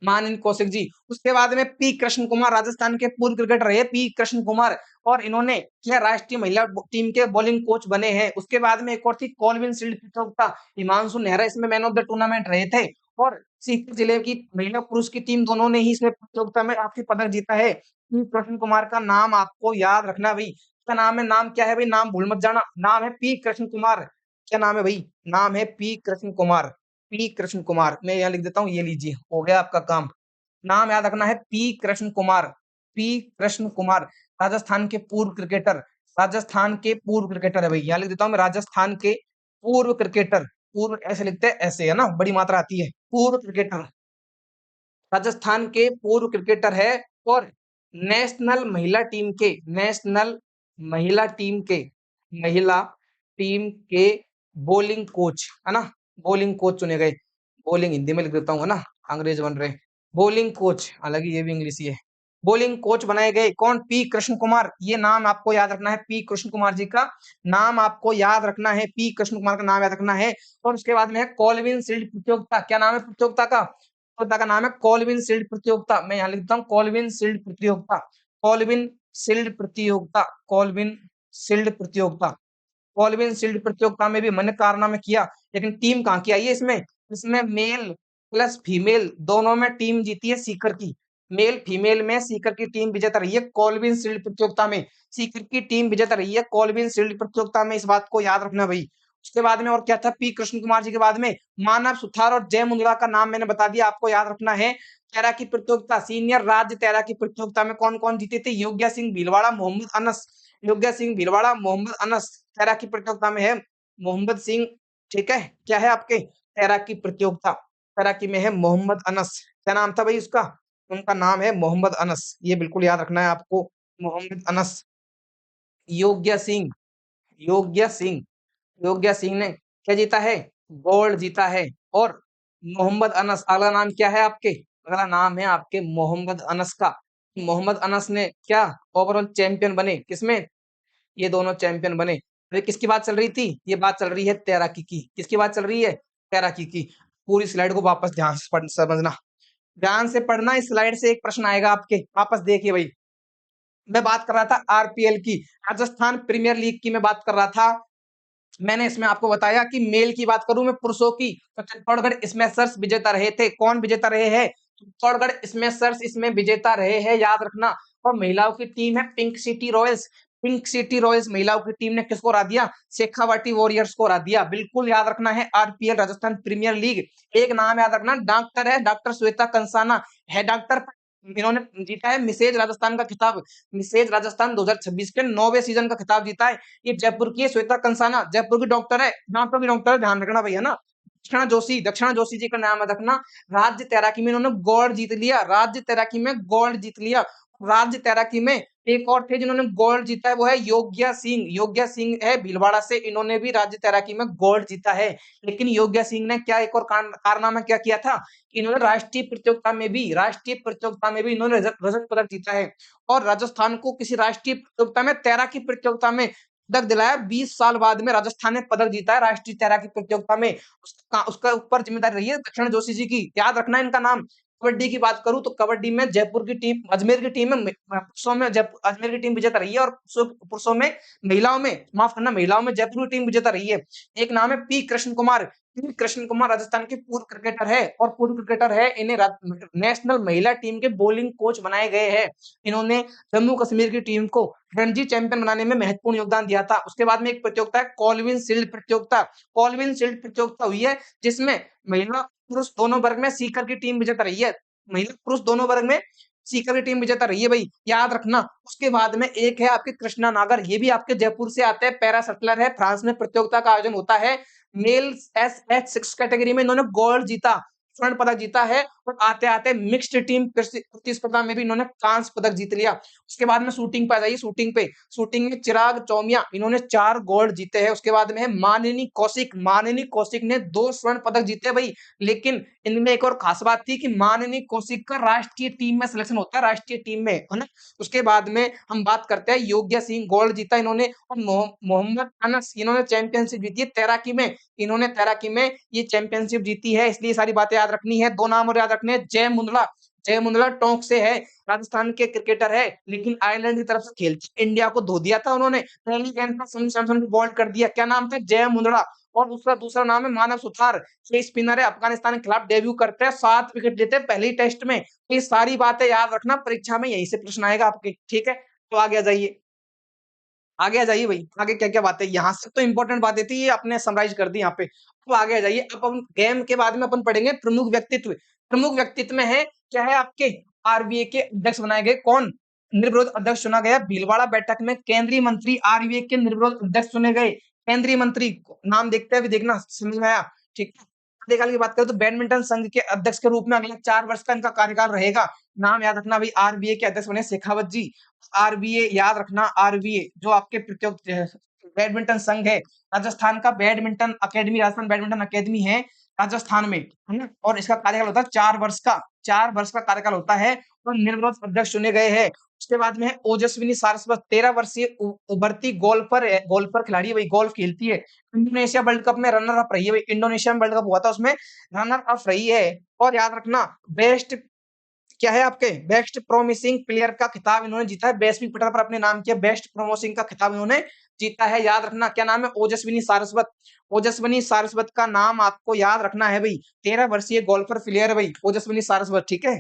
माननीय कौशिक जी। उसके बाद में पी कृष्ण कुमार, राजस्थान के पूर्व क्रिकेटर रहे पी कृष्ण कुमार। और इन्होंने क्या राष्ट्रीय महिला टीम के बॉलिंग कोच बने हैं। उसके बाद में एक और थी कॉल्विन शील्ड प्रतियोगिता, हिमांशु नेहरा इसमें मैन ऑफ द टूर्नामेंट रहे थे। और सीकर जिले की महिला पुरुष की टीम दोनों ने ही इसमें प्रतियोगिता में आपके पदक जीता है। पी कृष्ण कुमार का नाम आपको याद रखना भाई। क्या नाम है? नाम क्या है भाई? नाम भूल मत जाना। नाम है पी कृष्ण कुमार। क्या नाम है भाई? नाम है पी कृष्ण कुमार। पी कृष्ण कुमार, मैं यहाँ लिख देता हूँ, ये लीजिए, हो गया आपका काम। नाम याद रखना है पी कृष्ण कुमार। पी कृष्ण कुमार, राजस्थान के पूर्व क्रिकेटर। राजस्थान के पूर्व क्रिकेटर है भाई, यहाँ लिख देता हूँ मैं, राजस्थान के पूर्व क्रिकेटर। पूर्व ऐसे लिखते हैं, ऐसे है ना, बड़ी मात्रा आती है। पूर्व क्रिकेटर, राजस्थान के पूर्व क्रिकेटर है। और नेशनल महिला टीम के, नेशनल महिला टीम के, महिला टीम के बॉलिंग कोच, है ना, बॉलिंग कोच चुने गए। बॉलिंग हिंदी में लिख देता हूँ, है ना, अंग्रेज बन रहे। बॉलिंग कोच, हालांकि ये भी इंग्लिश ही है। बॉलिंग कोच बनाए गए कौन? पी कृष्ण कुमार। ये नाम आपको याद रखना है, पी कृष्ण कुमार जी का नाम आपको याद रखना है, पी कृष्ण कुमार का नाम याद रखना है। और उसके बाद में है कॉल्विन शील्ड प्रतियोगिता। क्या नाम है प्रतियोगिता का? प्रतियोगिता का नाम है कॉल्विन शील्ड प्रतियोगिता। मैं यहाँ लिखता हूँ कॉल्विन शील्ड प्रतियोगिता। कॉल्विन शील्ड प्रतियोगिता, कॉल्विन शील्ड प्रतियोगिता। कॉल्विन शील्ड प्रतियोगिता में भी मैंने कारनामा किया, लेकिन टीम कहाँ की आई है इसमें? इसमें मेल प्लस फीमेल दोनों में टीम जीती है सीकर की। मेल फीमेल में सीकर की टीम विजेता रही है कॉल्विन शील्ड प्रतियोगिता में। सीकर की टीम विजेता रही है कॉल्विन शील्ड प्रतियोगिता में, इस बात को याद रखना भाई। उसके बाद में और क्या था? पी कृष्ण कुमार जी के बाद में मानव सुथार और जय मुंदड़ा का नाम मैंने बता दिया, आपको याद रखना है। तैराकी प्रतियोगिता, सीनियर राज्य तैराकी प्रतियोगिता में कौन कौन जीते थे? योग्या सिंह भीलवाड़ा, मोहम्मद अनस। योग्या सिंह भीलवाड़ा, मोहम्मद अनस तैराकी प्रतियोगिता में है। मोहम्मद सिंह, ठीक है? क्या है आपके तैराकी प्रतियोगिता, तैराकी में है मोहम्मद अनस। क्या नाम था भाई उसका? उनका नाम है मोहम्मद अनस, ये बिल्कुल याद रखना है आपको, मोहम्मद अनस। योग्य सिंह, योग्य सिंह, योग्य सिंह ने क्या जीता है? गोल्ड जीता है। और मोहम्मद अनस, अगला नाम क्या है आपके? अगला नाम है आपके मोहम्मद अनस का। मोहम्मद अनस ने क्या ओवरऑल चैंपियन बने, किसमें? ये दोनों चैंपियन बने। अरे किसकी बात चल रही थी? ये बात चल रही है तैराकी की। किसकी बात चल रही है? तैराकी की। पूरी स्लाइड को वापस ध्यान से समझना, ध्यान से पढ़ना। इस स्लाइड से एक प्रश्न आएगा आपके, वापस देखिए भाई। मैं बात कर रहा था आरपीएल की, राजस्थान प्रीमियर लीग की मैं बात कर रहा था। मैंने इसमें आपको बताया कि मेल की बात करूं मैं, पुरुषों की, तो चित्तौड़गढ़ स्मैशर्स विजेता रहे थे। कौन विजेता रहे हैं? चित्तौड़गढ़ स्मैशर्स इसमें विजेता रहे हैं, याद रखना। और महिलाओं की टीम है pink city Royals. Pink city Royals महिलाओं की टीम ने किसको हरा दिया? शेखावाटी वॉरियर्स को हरा दिया। बिल्कुल याद रखना है, आरपीएल राजस्थान प्रीमियर लीग। एक नाम याद रखना, डॉक्टर है, डॉक्टर श्वेता कंसाना है डॉक्टर। इन्होंने जीता है मिसेज राजस्थान का खिताब। मिसेज राजस्थान 2026 के 9वें सीजन का खिताब जीता है। ये जयपुर की है, श्वेता कंसाना, जयपुर की डॉक्टर है, दांतों की डॉक्टर है, ध्यान रखना भैया ना। दक्षिणा जोशी, दक्षिणा जोशी जी का नाम है रखना। राज्य तैराकी में इन्होंने गोल्ड जीत लिया, राज्य तैराकी में गोल्ड जीत लिया। राज्य तैराकी में एक और थे जिन्होंने गोल्ड जीता है, वो है योग्या सिंह। योग्या सिंह है भीलवाड़ा से, इन्होंने भी राज्य तैराकी में गोल्ड जीता है। लेकिन योग्या सिंह ने क्या एक और कारनामा क्या किया था? इन्होंने राष्ट्रीय प्रतियोगिता में भी इन्होंने रजत रजत पदक जीता है। और राजस्थान को किसी राष्ट्रीय प्रतियोगिता में, तैराकी प्रतियोगिता में पदक दिलाया। 20 साल बाद में राजस्थान ने पदक जीता है राष्ट्रीय तैराकी प्रतियोगिता में। उसका ऊपर जिम्मेदारी रही है दक्षिण जोशी जी की, याद रखना इनका नाम। कबड्डी की बात करूं तो कबड्डी में जयपुर की टीम, अजमेर की टीम में, पुरुषों में अजमेर की टीम विजेता रही है। और पुरुषों में, महिलाओं में, माफ करना, महिलाओं में जयपुर की टीम विजेता रही है। एक नाम है पी कृष्ण कुमार। पी कृष्ण कुमार राजस्थान के पूर्व क्रिकेटर है, और पूर्व क्रिकेटर है, इन्हें नेशनल महिला टीम के बॉलिंग कोच बनाए गए हैं। इन्होंने जम्मू कश्मीर की टीम को रणजी चैंपियन बनाने में महत्वपूर्ण योगदान दिया था। उसके बाद में एक प्रतियोगिता है कॉलविन शील्ड प्रतियोगिता। कॉलविन शील्ड प्रतियोगिता हुई है जिसमें महिला पुरुष दोनों वर्ग में सीकर की टीम विजेता रही है। महिला पुरुष दोनों वर्ग में सीकर की टीम विजेता रही है भाई, याद रखना। उसके बाद में एक है आपके कृष्णा नागर, ये भी आपके जयपुर से आते हैं, पैरा शटलर है। फ्रांस में प्रतियोगिता का आयोजन होता है। मेल SH6 कैटेगरी में इन्होंने गोल्ड जीता, स्वर्ण पदक जीता है। और आते आते मिक्स्ड टीम प्रतिस्पर्धा में भी इन्होंने कांस्य पदक जीत लिया। उसके बाद में शूटिंग पे आ जाइए, शूटिंग पे। शूटिंग में चिराग चौमिया, इन्होंने 4 गोल्ड जीते हैं। उसके बाद में है मानिनी कौशिक, मानिनी कौशिक ने 2 स्वर्ण पदक जीते भाई। लेकिन इनमें एक और खास बात थी कि मानिनी कौशिक का राष्ट्रीय टीम में सिलेक्शन होता है, राष्ट्रीय टीम में, है ना। उसके बाद में हम बात करते हैं योग्य सिंह, गोल्ड जीता इन्होंने। और मोहम्मद अनस, इन्होंने चैंपियनशिप जीती है तैराकी में। इन्होंने तैराकी में ये चैंपियनशिप जीती है, इसलिए सारी बातें याद रखनी है। 2 नाम और याद रखने हैं, जय मुंदड़ा। जय मुंदड़ा टोंक से है, राजस्थान के क्रिकेटर है, लेकिन आयरलैंड की तरफ से खेलते इंडिया को धो दिया था उन्होंने। पहली गेंद पर संजू सैमसन को बॉल्ड कर दिया। क्या नाम था? जय मुंदड़ा। और उसका दूसरा नाम है मानव सुथार, ये स्पिनर है, अफगानिस्तान के खिलाफ डेब्यू करते हैं, 7 विकेट लेते हैं पहले ही टेस्ट में। ये सारी बातें याद रखना, परीक्षा में यहीं से प्रश्न आएगा आपके, ठीक है? तो आगे आ जाइए, आगे आ जाइए भाई, आगे क्या-क्या बातें, यहाँ से तो इम्पोर्टेंट बातें थी, ये आपने समराइज़ कर दी यहाँ पे। अब आगे आ जाइए, अब हम गेम के बाद में अपन पढ़ेंगे प्रमुख व्यक्तित्व। प्रमुख व्यक्तित्व में है, क्या है आपके? आरबीए के अध्यक्ष बनाए गए, कौन? निर्विरोध अध्यक्ष चुना गया। भीलवाड़ा बैठक में केंद्रीय मंत्री आरबीए के निर्विरोध अध्यक्ष चुने गए। केंद्रीय मंत्री, नाम देखते हुए देखना, समझ में आया? ठीक है। कार्यकाल की बात करें तो बैडमिंटन संघ के अध्यक्ष के रूप में अगले 4 वर्ष का इनका कार्यकाल रहेगा। नाम याद रखना भाई, आरबीए के अध्यक्ष बने शेखावत जी। आरबीए याद रखना, आरबीए जो आपके बैडमिंटन संघ है, राजस्थान का badminton academy, Rajasthan badminton academy है राजस्थान में, है ना। और इसका कार्यकाल होता है 4 वर्ष का, 4 वर्ष का कार्यकाल होता है। और निर्विरोध अध्यक्ष चुने गए हैं। उसके बाद में है ओजस्विनी सारस्वत, 13 वर्षीय उभरती गोल्फर है, गोल्फर खिलाड़ी, वही गोल्फ खेलती है। इंडोनेशिया वर्ल्ड कप में रनर अप रही है, इंडोनेशिया में वर्ल्ड कप हुआ था, उसमें रनर अप रही है। और याद रखना, बेस्ट क्या है आपके? बेस्ट प्रोमिसिंग प्लेयर का खिताब इन्होंने जीता है। बेस्ट ट्विटर पर अपने नाम किया, बेस्ट प्रोमोसिंग का खिताब इन्होंने जीता है, याद रखना। क्या नाम है? ओजस्विनी सारस्वत। ओजस्विनी सारस्वत का नाम आपको याद रखना है भाई, 13 वर्षीय गोल्फर प्लेयर है भाई, ओजस्विनी सारस्वत, ठीक है।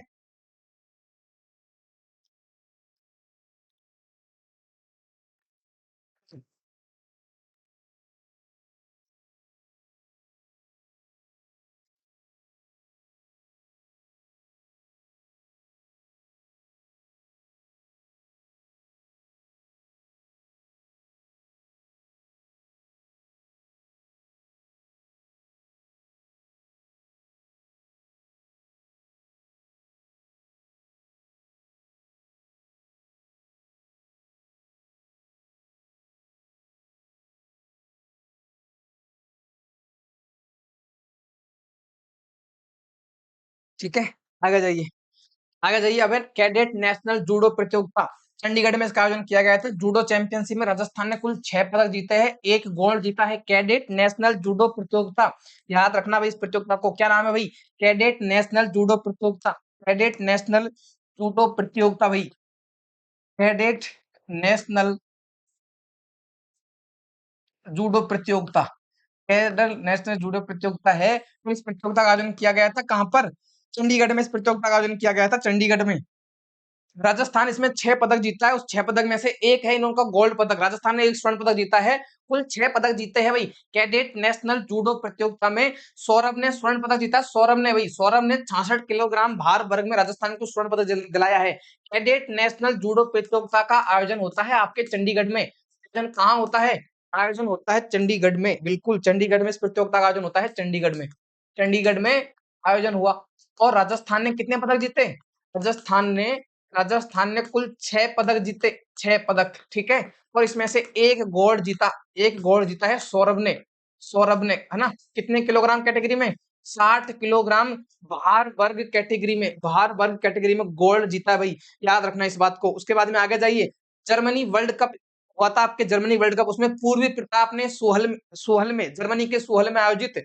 ठीक है, आगे जाइए। आगे जाइए। अब कैडेट नेशनल जूडो प्रतियोगिता चंडीगढ़ में इसका आयोजन किया गया था। जूडो चैंपियनशिप में राजस्थान ने कुल 6 पदक जीते हैं, 1 गोल्ड जीता है। कैडेट नेशनल जूडो प्रतियोगिता, याद रखना भाई इस प्रतियोगिता को, क्या नाम है भाई? कैडेट नेशनल जूडो प्रतियोगिता। कैडेट नेशनल जूडो प्रतियोगिता भाई, कैडेट नेशनल जूडो प्रतियोगिता, कैडेट नेशनल जूडो प्रतियोगिता है। तो इस प्रतियोगिता का आयोजन किया गया था कहां पर? चंडीगढ़ में इस प्रतियोगिता का आयोजन किया गया था, चंडीगढ़ में। राजस्थान इसमें 6 पदक जीता है, उस 6 पदक में से एक है इन लोगों का गोल्ड पदक। राजस्थान ने 1 स्वर्ण पदक जीता है, कुल 6 पदक जीते हैं भाई। कैडेट नेशनल जूडो प्रतियोगिता में सौरभ ने स्वर्ण पदक जीता। सौरभ ने 66 किलोग्राम भार वर्ग में राजस्थान को स्वर्ण पदक दिलाया है। कैडेट नेशनल जूडो प्रतियोगिता का आयोजन होता है आपके चंडीगढ़ में। आयोजन कहाँ होता है? आयोजन होता है चंडीगढ़ में, बिल्कुल चंडीगढ़ में इस प्रतियोगिता का आयोजन होता है, चंडीगढ़ में। चंडीगढ़ में आयोजन हुआ। और राजस्थान ने कितने पदक जीते? राजस्थान ने राजस्थान ने कुल 6 पदक जीते, 6 पदक, ठीक है। और इसमें से एक गोल्ड जीता, एक गोल्ड जीता है सौरभ ने, है ना? कितने किलोग्राम कैटेगरी में? 60 किलोग्राम भार वर्ग कैटेगरी में गोल्ड जीता है भाई, याद रखना इस बात को। उसके बाद में आगे जाइए। जर्मनी वर्ल्ड कप हुआ था आपके, जर्मनी वर्ल्ड कप, उसमें पूर्वी प्रताप ने सोहल में, जर्मनी के सोहल में आयोजित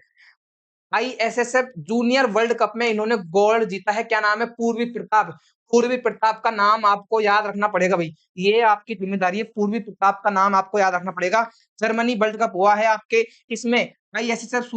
आईएसएसएफ जूनियर वर्ल्ड कप में इन्होंने गोल्ड जीता है। क्या नाम है? पूर्वी प्रताप। पूर्वी प्रताप का नाम आपको याद रखना पड़ेगा भाई, ये आपकी जिम्मेदारी है, पूर्वी प्रताप का नाम आपको याद रखना पड़ेगा। जर्मनी वर्ल्ड कप हुआ है आपके, इसमें आईएसएसएफ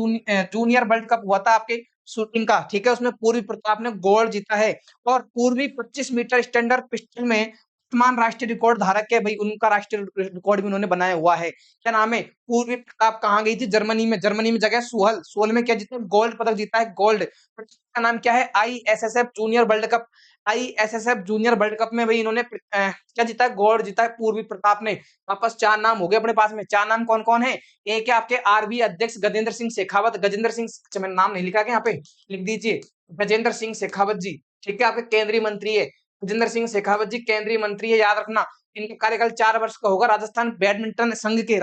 जूनियर वर्ल्ड कप हुआ था आपके शूटिंग का, ठीक है। उसमें पूर्वी प्रताप ने गोल्ड जीता है। और पूर्वी 25 मीटर स्टैंडर्ड पिस्टल में वर्तमान राष्ट्रीय रिकॉर्ड धारक है भाई, उनका राष्ट्रीय रिकॉर्ड भी उन्होंने बनाया हुआ है। क्या नाम है? पूर्वी प्रताप कहाँ गई थी? जर्मनी में। जर्मनी में जगह सोहल, सोहल में क्या जीता? गोल्ड पदक जीता है, गोल्ड। का नाम क्या है? ISSF junior world cup. ISSF junior world cup में भाई इन्होंने क्या जीता है? गोल्ड जीता है पूर्वी प्रताप ने। वापस 4 नाम हो गए अपने पास में। 4 नाम कौन कौन है? एक है आपके आरबी अध्यक्ष गजेंद्र सिंह शेखावत, गजेंद्र सिंह, मैंने नाम नहीं लिखा, यहाँ पे लिख दीजिए, गजेंद्र सिंह शेखावत जी, ठीक है, आपके केंद्रीय मंत्री है। गजेंद्र सिंह शेखावत जी केंद्रीय मंत्री है, याद रखना। इनका कार्यकाल 4 वर्ष का होगा। राजस्थान बैडमिंटन संघ के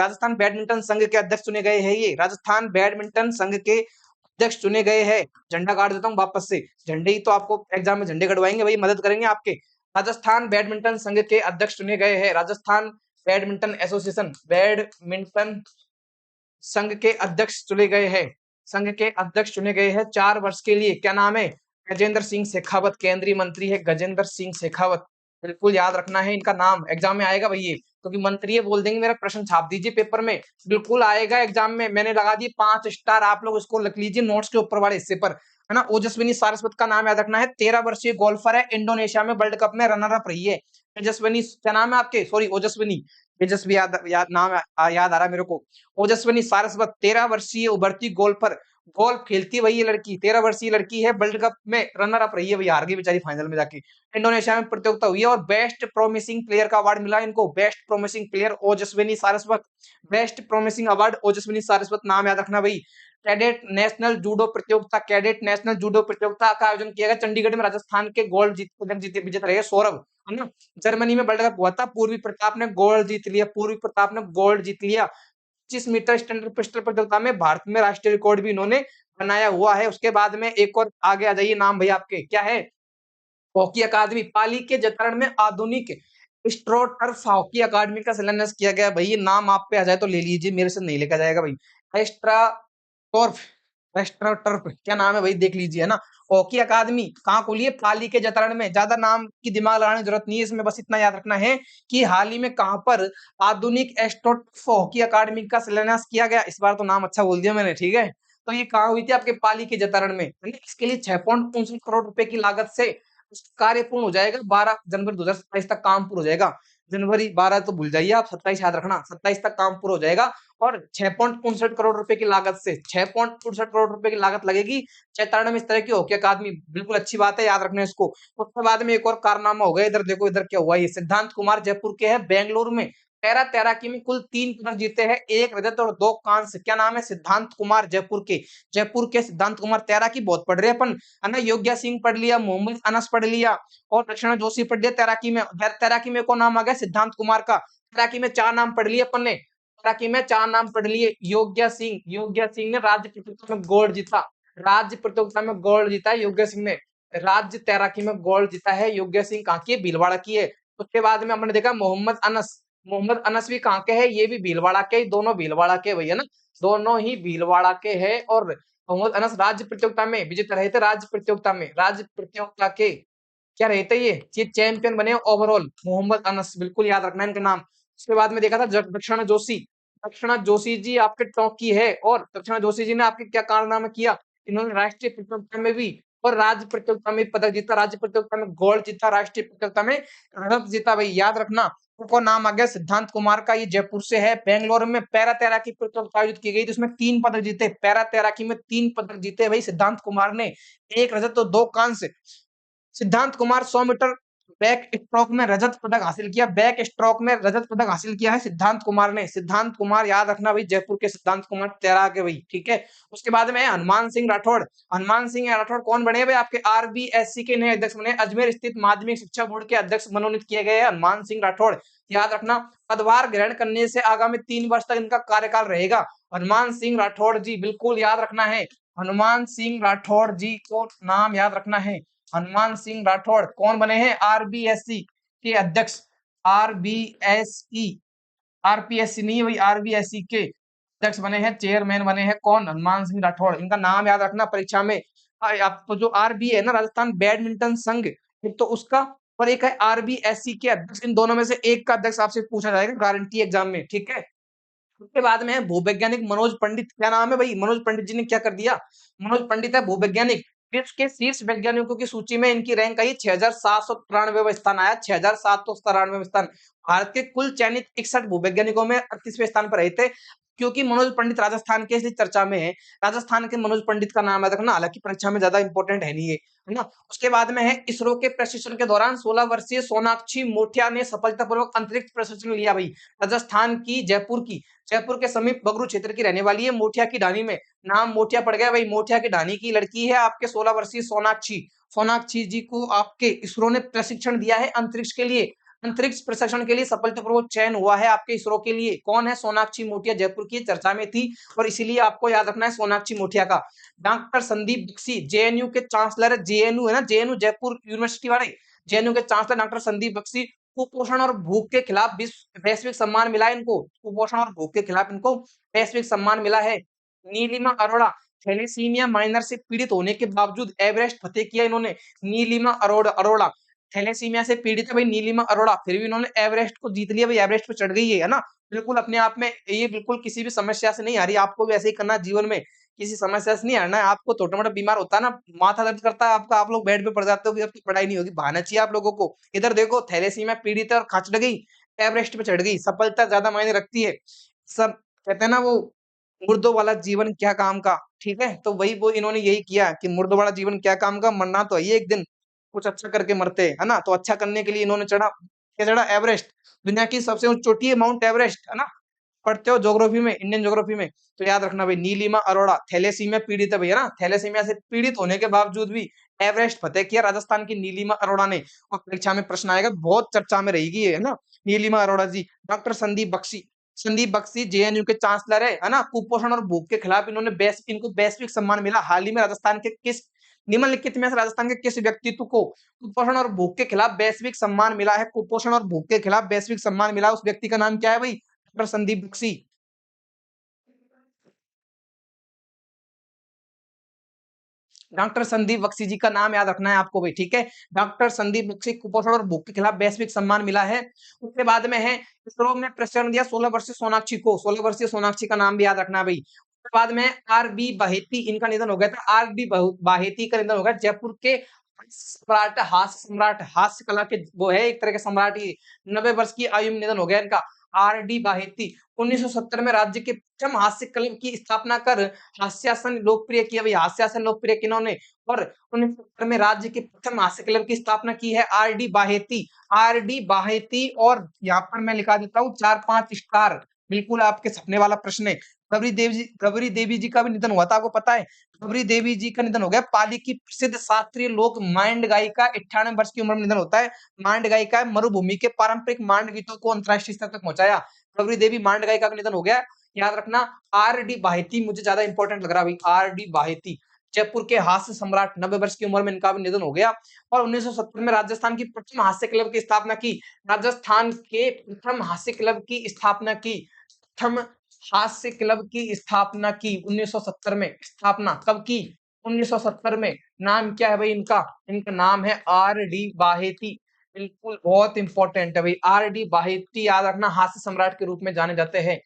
अध्यक्ष चुने गए हैं ये, राजस्थान बैडमिंटन संघ के अध्यक्ष चुने गए हैं। झंडा गाड़ देता हूँ वापस से, झंडे ही तो आपको एग्जाम में झंडे गड़वाएंगे भाई, मदद करेंगे आपके। राजस्थान बैडमिंटन संघ के अध्यक्ष चुने गए हैं, राजस्थान बैडमिंटन एसोसिएशन, बैडमिंटन संघ के अध्यक्ष चुने गए हैं, संघ के अध्यक्ष चुने गए हैं 4 वर्ष के लिए। क्या नाम है? गजेंद्र सिंह शेखावत, केंद्रीय मंत्री है गजेंद्र सिंह शेखावत, बिल्कुल याद रखना है इनका नाम, एग्जाम में आएगा भैया, क्योंकि मंत्री बोल देंगे मेरा प्रश्न छाप दीजिए पेपर में, बिल्कुल आएगा एग्जाम में। मैंने लगा दिए 5 स्टार, आप लोग इसको लिख लीजिए नोट्स के ऊपर वाले हिस्से पर, है ना। ओजस्विनी सारस्वत का नाम याद रखना है, 13 वर्षीय गोल्फर है, इंडोनेशिया में वर्ल्ड कप में रनर अप रही है। तेजस्विनी, क्या नाम है आपके? सॉरी, ओजस्विनी, तेजस्वी याद नाम याद आ रहा है मेरे को। ओजस्विनी सारस्वत 13 वर्षीय उभरती गोल्फर, गोल्फ खेलती है भाई ये लड़की, 13 वर्षीय लड़की है, वर्ल्ड कप में रनर अप रही है भाई, हार गई बेचारी फाइनल में जाके। इंडोनेशिया में प्रतियोगिता हुई है और बेस्ट प्रोमिसिंग प्लेयर का अवार्ड मिला इनको, best promising player Ojaswini Saraswat, best promising award Ojaswini Saraswat, नाम याद रखना भाई। कैडेट नेशनल जूडो प्रतियोगिता, कैडेट नेशनल जूडो प्रतियोगिता का आयोजन किया गया चंडीगढ़ में, राजस्थान के गोल्ड जीते विजेता रहे सौरभ, है ना। जर्मनी में वर्ल्ड कप हुआ था, पूर्वी प्रताप ने गोल्ड जीत लिया, पूर्वी प्रताप ने गोल्ड जीत लिया। 25 मीटर स्टैंडर्ड पिस्टल प्रतियोगिता में भारत में राष्ट्रीय रिकॉर्ड भी इन्होंने बनाया हुआ है। उसके बाद में एक और आगे आ जाइए, नाम भैया आपके क्या है? हॉकी अकादमी, पाली के जतारण में आधुनिक स्ट्रो टर्फ हॉकी अकादमी का शिलान्यास किया गया भाई, ये नाम आप पे आ जाए तो ले लीजिए, मेरे से नहीं लेकर जाएगा भाई। एक्स्ट्रा टर्फ, एक्स्ट्रा टर्फ क्या नाम है भाई, देख लीजिए, है ना। हॉकी अकादमी कहाँ खोली है? पाली के जतारण में। ज्यादा नाम की दिमाग लगाने की जरूरत नहीं है इसमें, बस इतना याद रखना है कि हाल ही में कहां पर आधुनिक एस्ट्रो टर्फ हॉकी अकादमी का शिलान्यास किया गया। इस बार तो नाम अच्छा बोल दिया मैंने, ठीक है। तो ये कहाँ हुई थी? आपके पाली के जतारण में, है ना? इसके लिए 6.59 करोड़ रुपए की लागत से कार्य पूर्ण हो जाएगा। 12 जनवरी 2027 तक काम पूरा हो जाएगा। जनवरी 12 तो भूल जाइए आप, 27 याद रखना, 27 तक काम पूरा हो जाएगा। और 6.59 करोड़ रुपए की लागत से, 6.59 करोड़ रुपए की लागत लगेगी चैतारण में इस तरह की हॉकी अकादमी, बिल्कुल अच्छी बात है, याद रखना इसको। उसके बाद में एक और कारनामा हो गया, इधर देखो इधर क्या हुआ। ये सिद्धांत कुमार जयपुर के हैं, बेंगलुरु में पैरा तैराकी में कुल 3 पदक जीते हैं, 1 रजत और 2 कांस्य। क्या नाम है? सिद्धांत कुमार, जयपुर के सिद्धांत कुमार। तैराकी बहुत पढ़ रहे हैं अपन, है ना। योग्या सिंह पढ़ लिया, मोहम्मद अनस पढ़ लिया और दक्षिणा जोशी पढ़ लिया। तैराकी में कौन नाम आ गया? सिद्धांत कुमार का। तैराकी में 4 नाम पढ़ लिए अपन ने, तैराकी में 4 नाम पढ़ लिए। योग्या सिंह ने राज्य प्रतियोगिता में गोल्ड जीता, राज्य प्रतियोगिता में गोल्ड जीता है योग्या सिंह ने। राज्य तैराकी में गोल्ड जीता है योग्य सिंह कहाँ की है, भीलवाड़ा की है। उसके बाद में हमने देखा मोहम्मद अनस, मोहम्मद अनस भी कहाँ के है, ये भी भीलवाड़ा के, दोनों भीलवाड़ा के भैया ना, दोनों ही भीलवाड़ा के हैं। और मोहम्मद अनस राज्य प्रतियोगिता में विजेता रहे थे, राज्य प्रतियोगिता में, राज्य प्रतियोगिता के क्या रहते ये चैंपियन बने ओवरऑल मोहम्मद अनस, बिल्कुल याद रखना इनका नाम। उसके बाद में देखा था दक्षिणा जोशी, दक्षिणा जोशी जी आपके टॉप की है। और दक्षिणा जोशी जी ने आपके क्या कारनामा किया, इन्होंने राष्ट्रीय प्रतियोगिता में भी और राज्य प्रतियोगिता में पदक जीता, राज्य प्रतियोगिता में गोल्ड जीता, राष्ट्रीय प्रतियोगिता में रजत जीता। भाई याद रखना, उनको नाम आ गया सिद्धांत कुमार का, ये जयपुर से है। बेंगलोर में पैरा तैराकी प्रतियोगिता आयोजित की गई थी, उसमें 3 पदक जीते, पैरा तैराकी में 3 पदक जीते भाई सिद्धांत कुमार ने, 1 रजत तो 2 कांस्य। सिद्धांत कुमार 100 मीटर बैक स्ट्रोक में रजत पदक हासिल किया, बैक स्ट्रोक में रजत पदक हासिल किया है सिद्धांत कुमार ने। सिद्धांत कुमार याद रखना भाई, जयपुर के सिद्धांत कुमार तैराक है भाई, ठीक है। उसके बाद में हनुमान सिंह राठौड़, हनुमान सिंह राठौड़ कौन बने भाई, आपके आरबीएससी के नए अध्यक्ष बने, अजमेर स्थित माध्यमिक शिक्षा बोर्ड के अध्यक्ष मनोनीत किए गए हनुमान सिंह राठौड़। याद रखना, पदभार ग्रहण करने से आगामी 3 वर्ष तक इनका कार्यकाल रहेगा। हनुमान सिंह राठौड़ जी बिल्कुल याद रखना है, हनुमान सिंह राठौड़ जी को नाम याद रखना है। हनुमान सिंह राठौड़ कौन बने हैं, आरबीएससी के अध्यक्ष, आरबीएसई, आरपीएससी नहीं भाई, आरबीएससी के अध्यक्ष बने हैं, चेयरमैन बने हैं कौन, हनुमान सिंह राठौड़। इनका नाम याद रखना परीक्षा में। आपको जो आरबी है ना, राजस्थान बैडमिंटन संघ, एक तो उसका और एक है आरबीएससी के अध्यक्ष, इन दोनों में से एक का अध्यक्ष आपसे पूछा जाएगा गारंटी एग्जाम में, ठीक है। उसके बाद में है भूवैज्ञानिक मनोज पंडित, क्या नाम है भाई, मनोज पंडित जी ने क्या कर दिया, मनोज पंडित है भूवैज्ञानिक, विश्व के शीर्ष वैज्ञानिकों की सूची में इनकी रैंक आई 6793 स्थान आया, 6793 स्थान। भारत के कुल चयनित 61 भूवैज्ञानिकों में 38वें स्थान पर रहे थे। क्योंकि मनोज पंडित राजस्थान के इसलिए चर्चा में है, राजस्थान के मनोज पंडित का नाम याद रखना, हालांकि परीक्षा में ज्यादा इंपॉर्टेंट है नहीं है ना। उसके बाद में है इसरो के प्रशिक्षण के दौरान 16 वर्षीय सोनाक्षी मोटिया ने सफलतापूर्वक अंतरिक्ष प्रशिक्षण लिया भाई, राजस्थान की जयपुर की, जयपुर के समीप बगरू क्षेत्र की रहने वाली है, मोटिया की ढानी में, नाम मोटिया पड़ गया भाई, मोटिया की ढानी की लड़की है आपके 16 वर्षीय सोनाक्षी, सोनाक्षी जी को आपके इसरो ने प्रशिक्षण दिया है अंतरिक्ष के लिए, अंतरिक्ष प्रशिक्षण के लिए सफलतापूर्वक चयन हुआ है आपके इसरो के लिए। कौन है, सोनाक्षी मोटिया, जयपुर की चर्चा में थी और इसीलिए आपको याद रखना है सोनाक्षी मोटिया का। डॉक्टर संदीप बख्शी जेएनयू के चांसलर है, जेएनयू है ना, जेएनयू जयपुर यूनिवर्सिटी वाले, जेएनयू के चांसलर डॉक्टर संदीप बख्शी। कुपोषण और भूख के खिलाफ विश्व वैश्विक सम्मान मिला है इनको, कुपोषण और भूख के खिलाफ इनको वैश्विक सम्मान मिला है। नीलिमा अरोड़ा थैलेसीमिया माइनर से पीड़ित होने के बावजूद एवरेस्ट फतेह किया इन्होंने, नीलिमा अरोड़ा, अरोड़ा थैलेसीमिया से पीड़ित है भाई नीलिमा अरोड़ा, फिर भी इन्होंने एवरेस्ट को जीत लिया भाई, एवरेस्ट पे चढ़ गई है ना। बिल्कुल अपने आप में ये बिल्कुल किसी भी समस्या से नहीं आ रही, आपको भी ऐसे ही करना है जीवन में, किसी समस्या से नहीं हटना है आपको। छोटा मोटा बीमार होता है ना, माथा दर्द करता है आपका, आप लोग बेड पे पड़ जाते हो कि अब तो पढ़ाई नहीं होगी, बहाना चाहिए आप लोगों को। इधर देखो थैलेसीमिया पीड़ित है और खा चढ़ गई, एवरेस्ट पे चढ़ गई, सफलता ज्यादा मायने रखती है। सब कहते हैं ना वो, मुर्दों वाला जीवन क्या काम का, ठीक है। तो वही वो इन्होंने यही किया कि मुर्दों वाला जीवन क्या काम का, मरना तो है ही एक दिन, कुछ अच्छा करके मरते है ना। तो अच्छा करने के लिए इन्होंने चढ़ा, क्या चढ़ा, एवरेस्ट, दुनिया की सबसे ऊंची चोटी है माउंट एवरेस्ट, है ना। पढ़ते हो ज्योग्राफी में, इंडियन ज्योग्राफी में, तो याद रखना भाई नीलिमा अरोड़ा थैलेसीमिया पीड़ित है भैया ना, थैलेसीमिया से पीड़ित होने के बावजूद भी एवरेस्ट फतेह किया राजस्थान की नीलिमा अरोड़ा ने। और परीक्षा में प्रश्न आएगा, बहुत चर्चा में रहेगी ये, है ना, नीलिमा अरोड़ा जी। डॉक्टर संदीप बख्शी, संदीप बख्शी जेएनयू के चांसलर है ना, कुपोषण और भूख के खिलाफ इन्होंने इनको वैश्विक सम्मान मिला। हाल ही में राजस्थान के किस निम्नलिखित में से राजस्थान के किस व्यक्तित्व को कुपोषण और भूख के खिलाफ वैश्विक सम्मान मिला है, कुपोषण और भूख के खिलाफ वैश्विक सम्मान मिला, उस व्यक्ति का नाम क्या है भाई, डॉक्टर संदीप बख्शी। डॉक्टर संदीप बख्शी जी का नाम याद रखना है आपको भाई, ठीक है। डॉक्टर संदीप बख्शी, कुपोषण और भूख के खिलाफ वैश्विक सम्मान मिला है। उसके बाद में है इसरो में प्रशिक्षण दिया 16 वर्षीय सोनाक्षी को, 16 वर्षीय सोनाक्षी का नाम भी याद रखना है भाई। उसके बाद में आर बी बाहेती, इनका निधन हो गया था, आर डी बाहेती का निधन हो गया, जयपुर के सम्राट हास्य कला के वो है एक तरह के सम्राट ही, 90 वर्ष की आयु में निधन हो गया इनका। आर डी बाहेती 1970 में राज्य के प्रथम हास्य क्लब की स्थापना कर हास्यासन लोकप्रिय किया भाई, हास्यासन लोकप्रिय किन्होंने, और 1970 में राज्य के प्रथम हास्य क्लब की स्थापना की है R D Baheti, R D Baheti. और यहाँ पर मैं लिखा देता हूँ 4-5 स्टार, बिल्कुल आपके सपने वाला प्रश्न है। गबरी देवी जी का भी निधन हुआ था, आपको पता है, गबरी देवी जी का निधन हो गया, पाली की प्रसिद्ध शास्त्रीय लोक मांड गायिका, 98 वर्ष की उम्र में निधन होता है। मांड गायिका है, मरुभूमि के पारंपरिक मांड गीतों को अंतरराष्ट्रीय स्तर तक पहुंचाया, गबरी देवी मांड गायिका का निधन हो गया। याद रखना, आर डी बाहेती मुझे ज्यादा इंपॉर्टेंट लग रहा है भाई, आर डी बाहेती, जयपुर के हास्य सम्राट 90 वर्ष की उम्र में इनका भी निधन हो गया। और 1970 में राजस्थान की प्रथम हास्य क्लब की स्थापना की। राजस्थान के प्रथम हास्य क्लब की स्थापना की। प्रथम हास्य क्लब की स्थापना की 1970 में। स्थापना कब की? 1970 में। नाम क्या है भाई इनका? इनका नाम है आर डी बाहेती। बिल्कुल बहुत इंपॉर्टेंट है भाई, आर डी बाहेती याद रखना। हास्य सम्राट के रूप में जाने जाते हैं।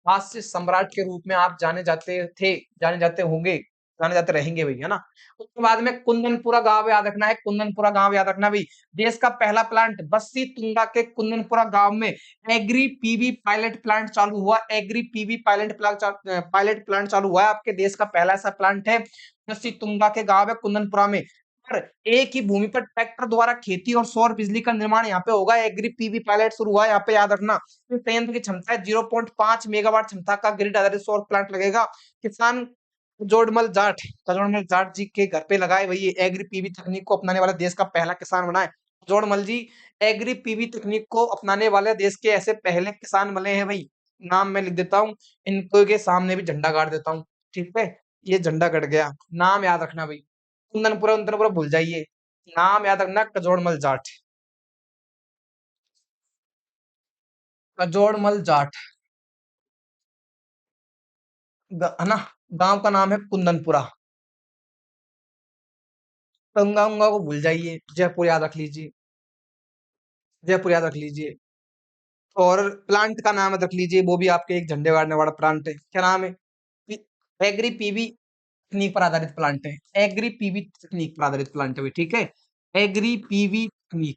हास्य सम्राट के रूप में आप जाने जाते थे, जाने जाते होंगे, जाने जाते रहेंगे भाई, है ना। उसके बाद में कुंदनपुरा गांव याद रखना है। कुंदनपुरा गांव याद रखना भाई। देश का पहला प्लांट बस्सी तुंगा के कुंदनपुरा गांव में एग्री पीवी पायलट प्लांट चालू हुआ। एग्री पीवी पायलट प्लांट चालू हुआ है। आपके देश का पहला ऐसा प्लांट है बस्सी तुंगा के गांव है कुंदनपुरा में। और एक ही भूमि पर ट्रैक्टर द्वारा खेती और सौर बिजली का निर्माण यहाँ पे होगा। एग्री पीवी पायलट शुरू हुआ है यहाँ पे, याद रखना। इस संयंत्र की क्षमता है 0.5 मेगावाट क्षमता का ग्रिड आधारित सौर प्लांट लगेगा। किसान जोड़मल जाट जी के घर पे लगाए वही ये एग्री पीवी तकनीक को अपनाने वाला देश का पहला किसान बना है। जोड़मल जी एग्री पीवी तकनीक को अपनाने वाले देश के ऐसे पहले किसान बने हैं भाई। नाम मैं लिख देता हूँ, इनको के सामने भी झंडा गाड़ देता हूँ। ठीक है, ये झंडा गड़ गया। नाम याद रखना भाई। कुंदनपुरा उंदनपुरा भूल जाइए, नाम याद रखना कजोड़मल जाट। कजोड़मल जाट है ना। गांव का नाम है कुंदनपुरा। गंगा उंगा को भूल जाइए, जयपुर याद रख लीजिए। जयपुर याद रख लीजिए। और प्लांट का नाम रख लीजिए, वो भी आपके एक झंडे गाड़ने वाला प्लांट है। क्या नाम है? एग्री पीवी तकनीक पर आधारित प्लांट है। एग्री पीवी तकनीक पर आधारित प्लांट है भाई, ठीक है। एग्री पीवी तकनीक।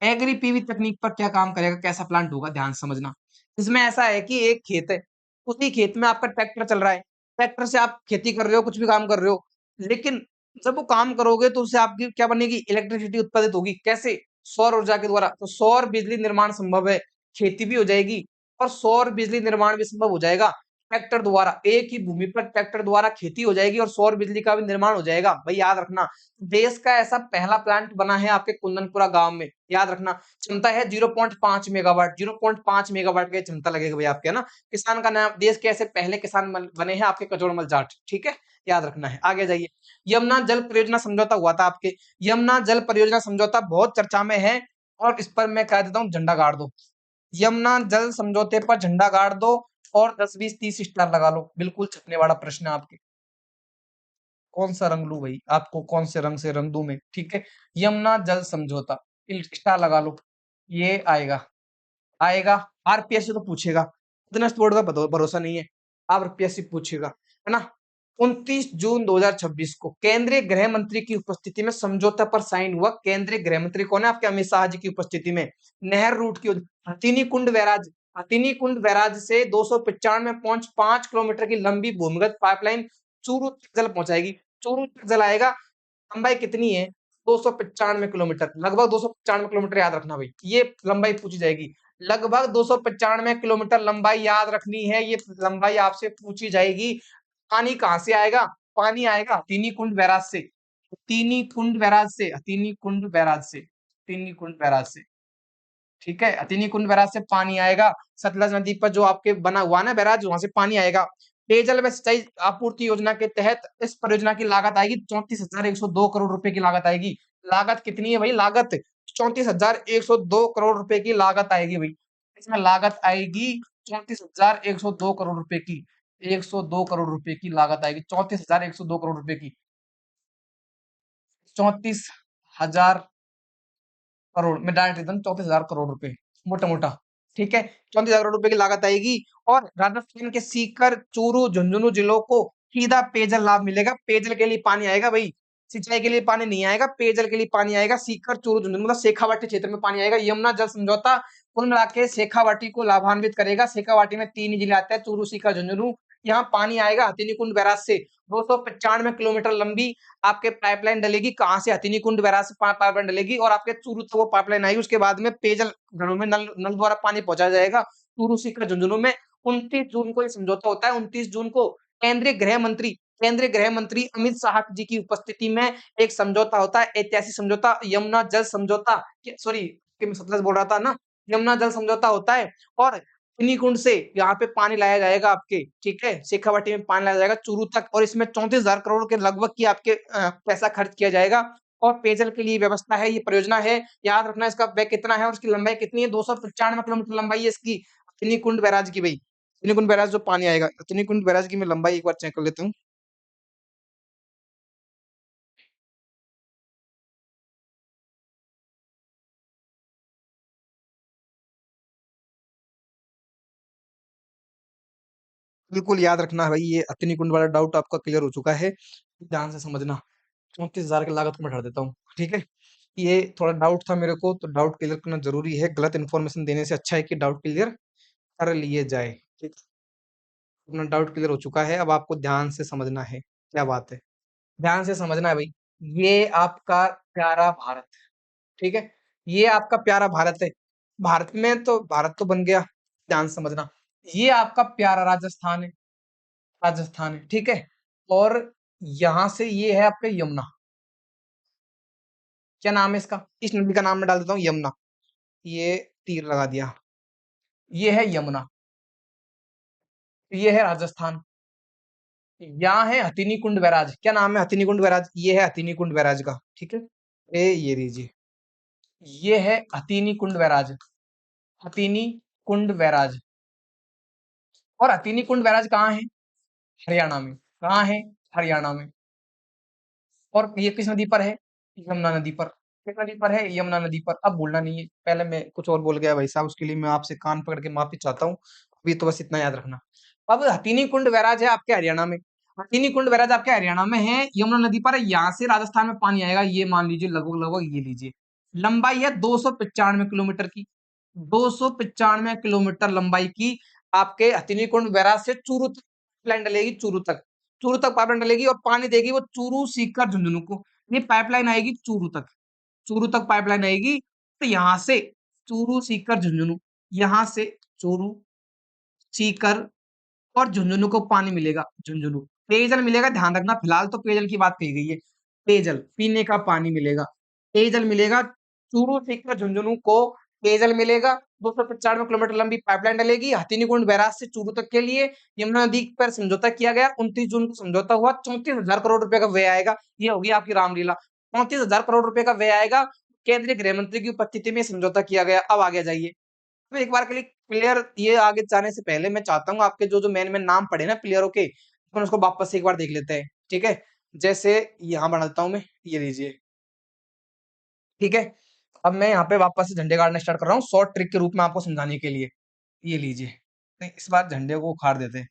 एग्री पीवी तकनीक पर क्या काम करेगा, कैसा प्लांट होगा, ध्यान से समझना। इसमें ऐसा है कि एक खेत है, उसी खेत में आपका ट्रैक्टर चल रहा है। ट्रैक्टर से आप खेती कर रहे हो, कुछ भी काम कर रहे हो, लेकिन जब वो काम करोगे तो उससे आपकी क्या बनेगी? इलेक्ट्रिसिटी उत्पादित होगी। कैसे? सौर ऊर्जा के द्वारा। तो सौर बिजली निर्माण संभव है, खेती भी हो जाएगी और सौर बिजली निर्माण भी संभव हो जाएगा। ट्रैक्टर द्वारा, एक ही भूमि पर ट्रैक्टर द्वारा खेती हो जाएगी और सौर बिजली का भी निर्माण हो जाएगा। भाई याद रखना, देश का ऐसा पहला प्लांट बना है आपके कुंदनपुरा गांव में। याद रखना, क्षमता है 0.5 मेगावाट। 0.5 मेगावाट की क्षमता लगेगा भाई आपके, है ना। किसान का नाम, देश के ऐसे पहले किसान बने हैं आपके कजोड़मल जाट, ठीक है। याद रखना है। आगे जाइए। यमुना जल परियोजना समझौता हुआ था आपके। यमुना जल परियोजना समझौता बहुत चर्चा में है और इस पर मैं कह देता हूँ झंडा गाड़ दो। यमुना जल समझौते पर झंडा गाड़ दो और 10 20 30 स्टार लगा लो। बिल्कुल छपने वाला प्रश्न है आपके। कौन सा रंग लूं भाई, आपको कौन से रंग से रंग दूं मैं? ठीक है, यमुना जल समझौता, स्टार लगा लो। ये आएगा, आएगा। आरपीएससी तो पूछेगा, इतना स्पोर्ट का भरोसा नहीं है। आरपीएससी पूछेगा, है ना। 29 जून 2026 को केंद्रीय गृह मंत्री की उपस्थिति में समझौता पर साइन हुआ। केंद्रीय गृह मंत्री कौन है आपके? अमित शाह जी की उपस्थिति में। नहर रूट की हथिनी कुंड बैराज, हथिनी कुंड बैराज से 295.5 किलोमीटर की लंबी भूमिगत पाइपलाइन चूरू तक जल पहुंचाएगी। चूरू तक जल आएगा। लंबाई कितनी है? 295 किलोमीटर, लगभग 295 किलोमीटर। याद रखना भाई, ये लंबाई पूछी जाएगी। लगभग 295 किलोमीटर लंबाई याद रखनी है, ये लंबाई आपसे पूछी जाएगी। पानी कहां से आएगा? पानी आएगा हथिनी कुंड बैराज से। हथिनी कुंड बैराज से, हथिनी कुंड बैराज से, हथिनी कुंड बैराज से। ठीक है, हथिनी कुंड बैराज से पानी आएगा। सतलज नदी पर जो आपके बना हुआ ना बैराज, वहां से पानी आएगा। पेयजल व सिंचाई आपूर्ति योजना के तहत इस परियोजना की लागत आएगी 34,102 करोड़ रुपए की लागत आएगी। लागत कितनी है भाई? लागत 34,102 करोड़ रुपए की लागत आएगी भाई। इसमें लागत आएगी 34,102 करोड़ रुपए की। 102 करोड़ रुपए की लागत आएगी, 34,102 करोड़ रुपए की। 34,000 करोड़, मैं डायरेक्ट एकदम 34,000 करोड़ रुपए, मोटा मोटा। ठीक है, 34,000 करोड़ रुपए की लागत आएगी। और राजस्थान के सीकर, चूरू, झुंझुनू जिलों को सीधा पेयजल लाभ मिलेगा। पेयजल के लिए पानी आएगा भाई, सिंचाई के लिए पानी नहीं आएगा, पेयजल के लिए पानी आएगा। सीकर, चूरू, झुंझुनू मतलब शेखावाटी क्षेत्र में पानी आएगा। यमुना जल समझौता कुल मिला के शेखावाटी को लाभान्वित करेगा। शेखावाटी में 3 ही जिले आते हैं, चूरू, सीकर, झुंझुनू। यहाँ पानी आएगा हथिनी कुंड बैराज से। 295 किलोमीटर लंबी आपके पाइपलाइन डलेगी। कहाँ से? हथिनी कुंड बैराज से पाइपलाइन डलेगी और आपके चूरू तक वो पाइपलाइन आएगी। उसके बाद में पेयजल घरों में नल नल द्वारा पानी पहुंचाया जाएगा चूरू, सीकर, झुंझुनू में। 29 जून को ये समझौता होता है। 29 जून को केंद्रीय गृह मंत्री अमित शाह जी की उपस्थिति में एक समझौता होता है, ऐतिहासिक समझौता, यमुना जल समझौता। सॉरी, मैं सतलज बोल रहा था ना। यमुना जल समझौता होता है और इन्हीं कुंड से यहाँ पे पानी लाया जाएगा आपके, ठीक है, शेखावाटी में पानी लाया जाएगा चूरू तक, और इसमें 34,000 करोड़ के लगभग की आपके पैसा खर्च किया जाएगा, और पेयजल के लिए व्यवस्था है, ये परियोजना है। याद रखना इसका व्यय कितना है और इसकी लंबाई कितनी है, 295 किलोमीटर लंबाई है इसकी, अतनी कुंड बैराज की भाई, अतनी कुंड बैराज जो पानी आएगा, अतनी कुंड बैराज की मैं लंबाई एक बार चेक कर लेता हूँ। बिल्कुल याद रखना भाई, ये अतनी कुंड वाला डाउट आपका क्लियर हो चुका है, ध्यान से समझना। 34,000 की लागत को मैं हटा देता हूँ, ठीक है। ये थोड़ा डाउट था मेरे को, तो डाउट क्लियर करना जरूरी है, गलत इन्फॉर्मेशन देने से अच्छा है कि डाउट क्लियर कर लिए जाए, ठीक। अपना डाउट क्लियर हो चुका है, अब आपको ध्यान से समझना है क्या बात है, ध्यान से समझना है भाई। ये आपका प्यारा भारत, ठीक है, ये आपका प्यारा भारत है। भारत में तो भारत तो बन गया, ध्यान से समझना। ये आपका प्यारा राजस्थान है, राजस्थान है, ठीक है। और यहां से ये है आपका यमुना, क्या नाम है इसका, इस नदी का नाम मैं डाल देता हूँ यमुना, ये तीर लगा दिया, ये है यमुना, ये है राजस्थान, यहाँ है हथिनी कुंड बैराज, क्या नाम है हथिनी कुंड बैराज, ये है हथिनी कुंड बैराज का, ठीक है। ये लीजिए, ये है हथिनी कुंड बैराज, हथिनी कुंड बैराज। और हथिनी कुंड बैराज कहाँ है, हरियाणा में, कहाँ है, हरियाणा में। और ये किस नदी पर है, यमुना नदी पर, किस नदी पर है, यमुना नदी पर। अब भूलना नहीं है, पहले मैं कुछ और बोल गया भाई साहब, उसके लिए मैं आपसे कान पकड़ के माफी चाहता हूँ, अभी तो बस इतना याद रखना। अब हथिनी कुंड बैराज है आपके हरियाणा में, हथिनी कुंड बैराज आपके हरियाणा में है, यमुना नदी पर है, यहाँ से राजस्थान में पानी आएगा, ये मान लीजिए लगभग लगभग, ये लीजिए लंबाई है 295 किलोमीटर की, 295 किलोमीटर लंबाई की आपके हथिनी कुंड बैराज से चूरू तक पाइपलाइन डलेगी, चूरू तक, चूरू तक पाइपलाइन डलेगी और पानी देगी वो चूरू सीकर झुंझुनू को। ये पाइपलाइन आएगी चूरू तक, चूरू तक पाइपलाइन आएगी, तो यहाँ से चूरू सीकर झुंझुनू, यहाँ से चूरू सीकर और झुंझुनू को पानी मिलेगा, झुंझुनू पेयजल मिलेगा, ध्यान रखना, फिलहाल तो पेयजल की बात कही गई है, पेयजल पीने का पानी मिलेगा, पेयजल मिलेगा, चूरू सीकर झुंझुनू को पेयजल मिलेगा। 295 किलोमीटर लंबी पाइपलाइन डलेगी हथिनीकुंड बैराज से चूरू तक के लिए, यमुना नदी पर समझौता किया गया, 29 जून को समझौता हुआ, 34,000 करोड़ रुपए का व्यय आएगा, ये होगी आपकी रामलीला, 34,000 करोड़ रुपए का व्यय आएगा, केंद्रीय गृह मंत्री की उपस्थिति में समझौता किया गया। अब आगे जाइए, तो एक बार के लिए प्लेयर, ये आगे जाने से पहले मैं चाहता हूँ आपके जो जो मेन मेन नाम पढ़े ना प्लेयरों के, अपन उसको वापस से एक बार देख लेते हैं, ठीक है। जैसे यहाँ बनाता हूँ मैं, ये लीजिए, ठीक है। अब मैं यहाँ पे वापस से झंडे गाड़ना स्टार्ट कर रहा हूँ शॉर्ट ट्रिक के रूप में आपको समझाने के लिए, ये लीजिए। नहीं, इस बार झंडे को उखाड़ देते हैं,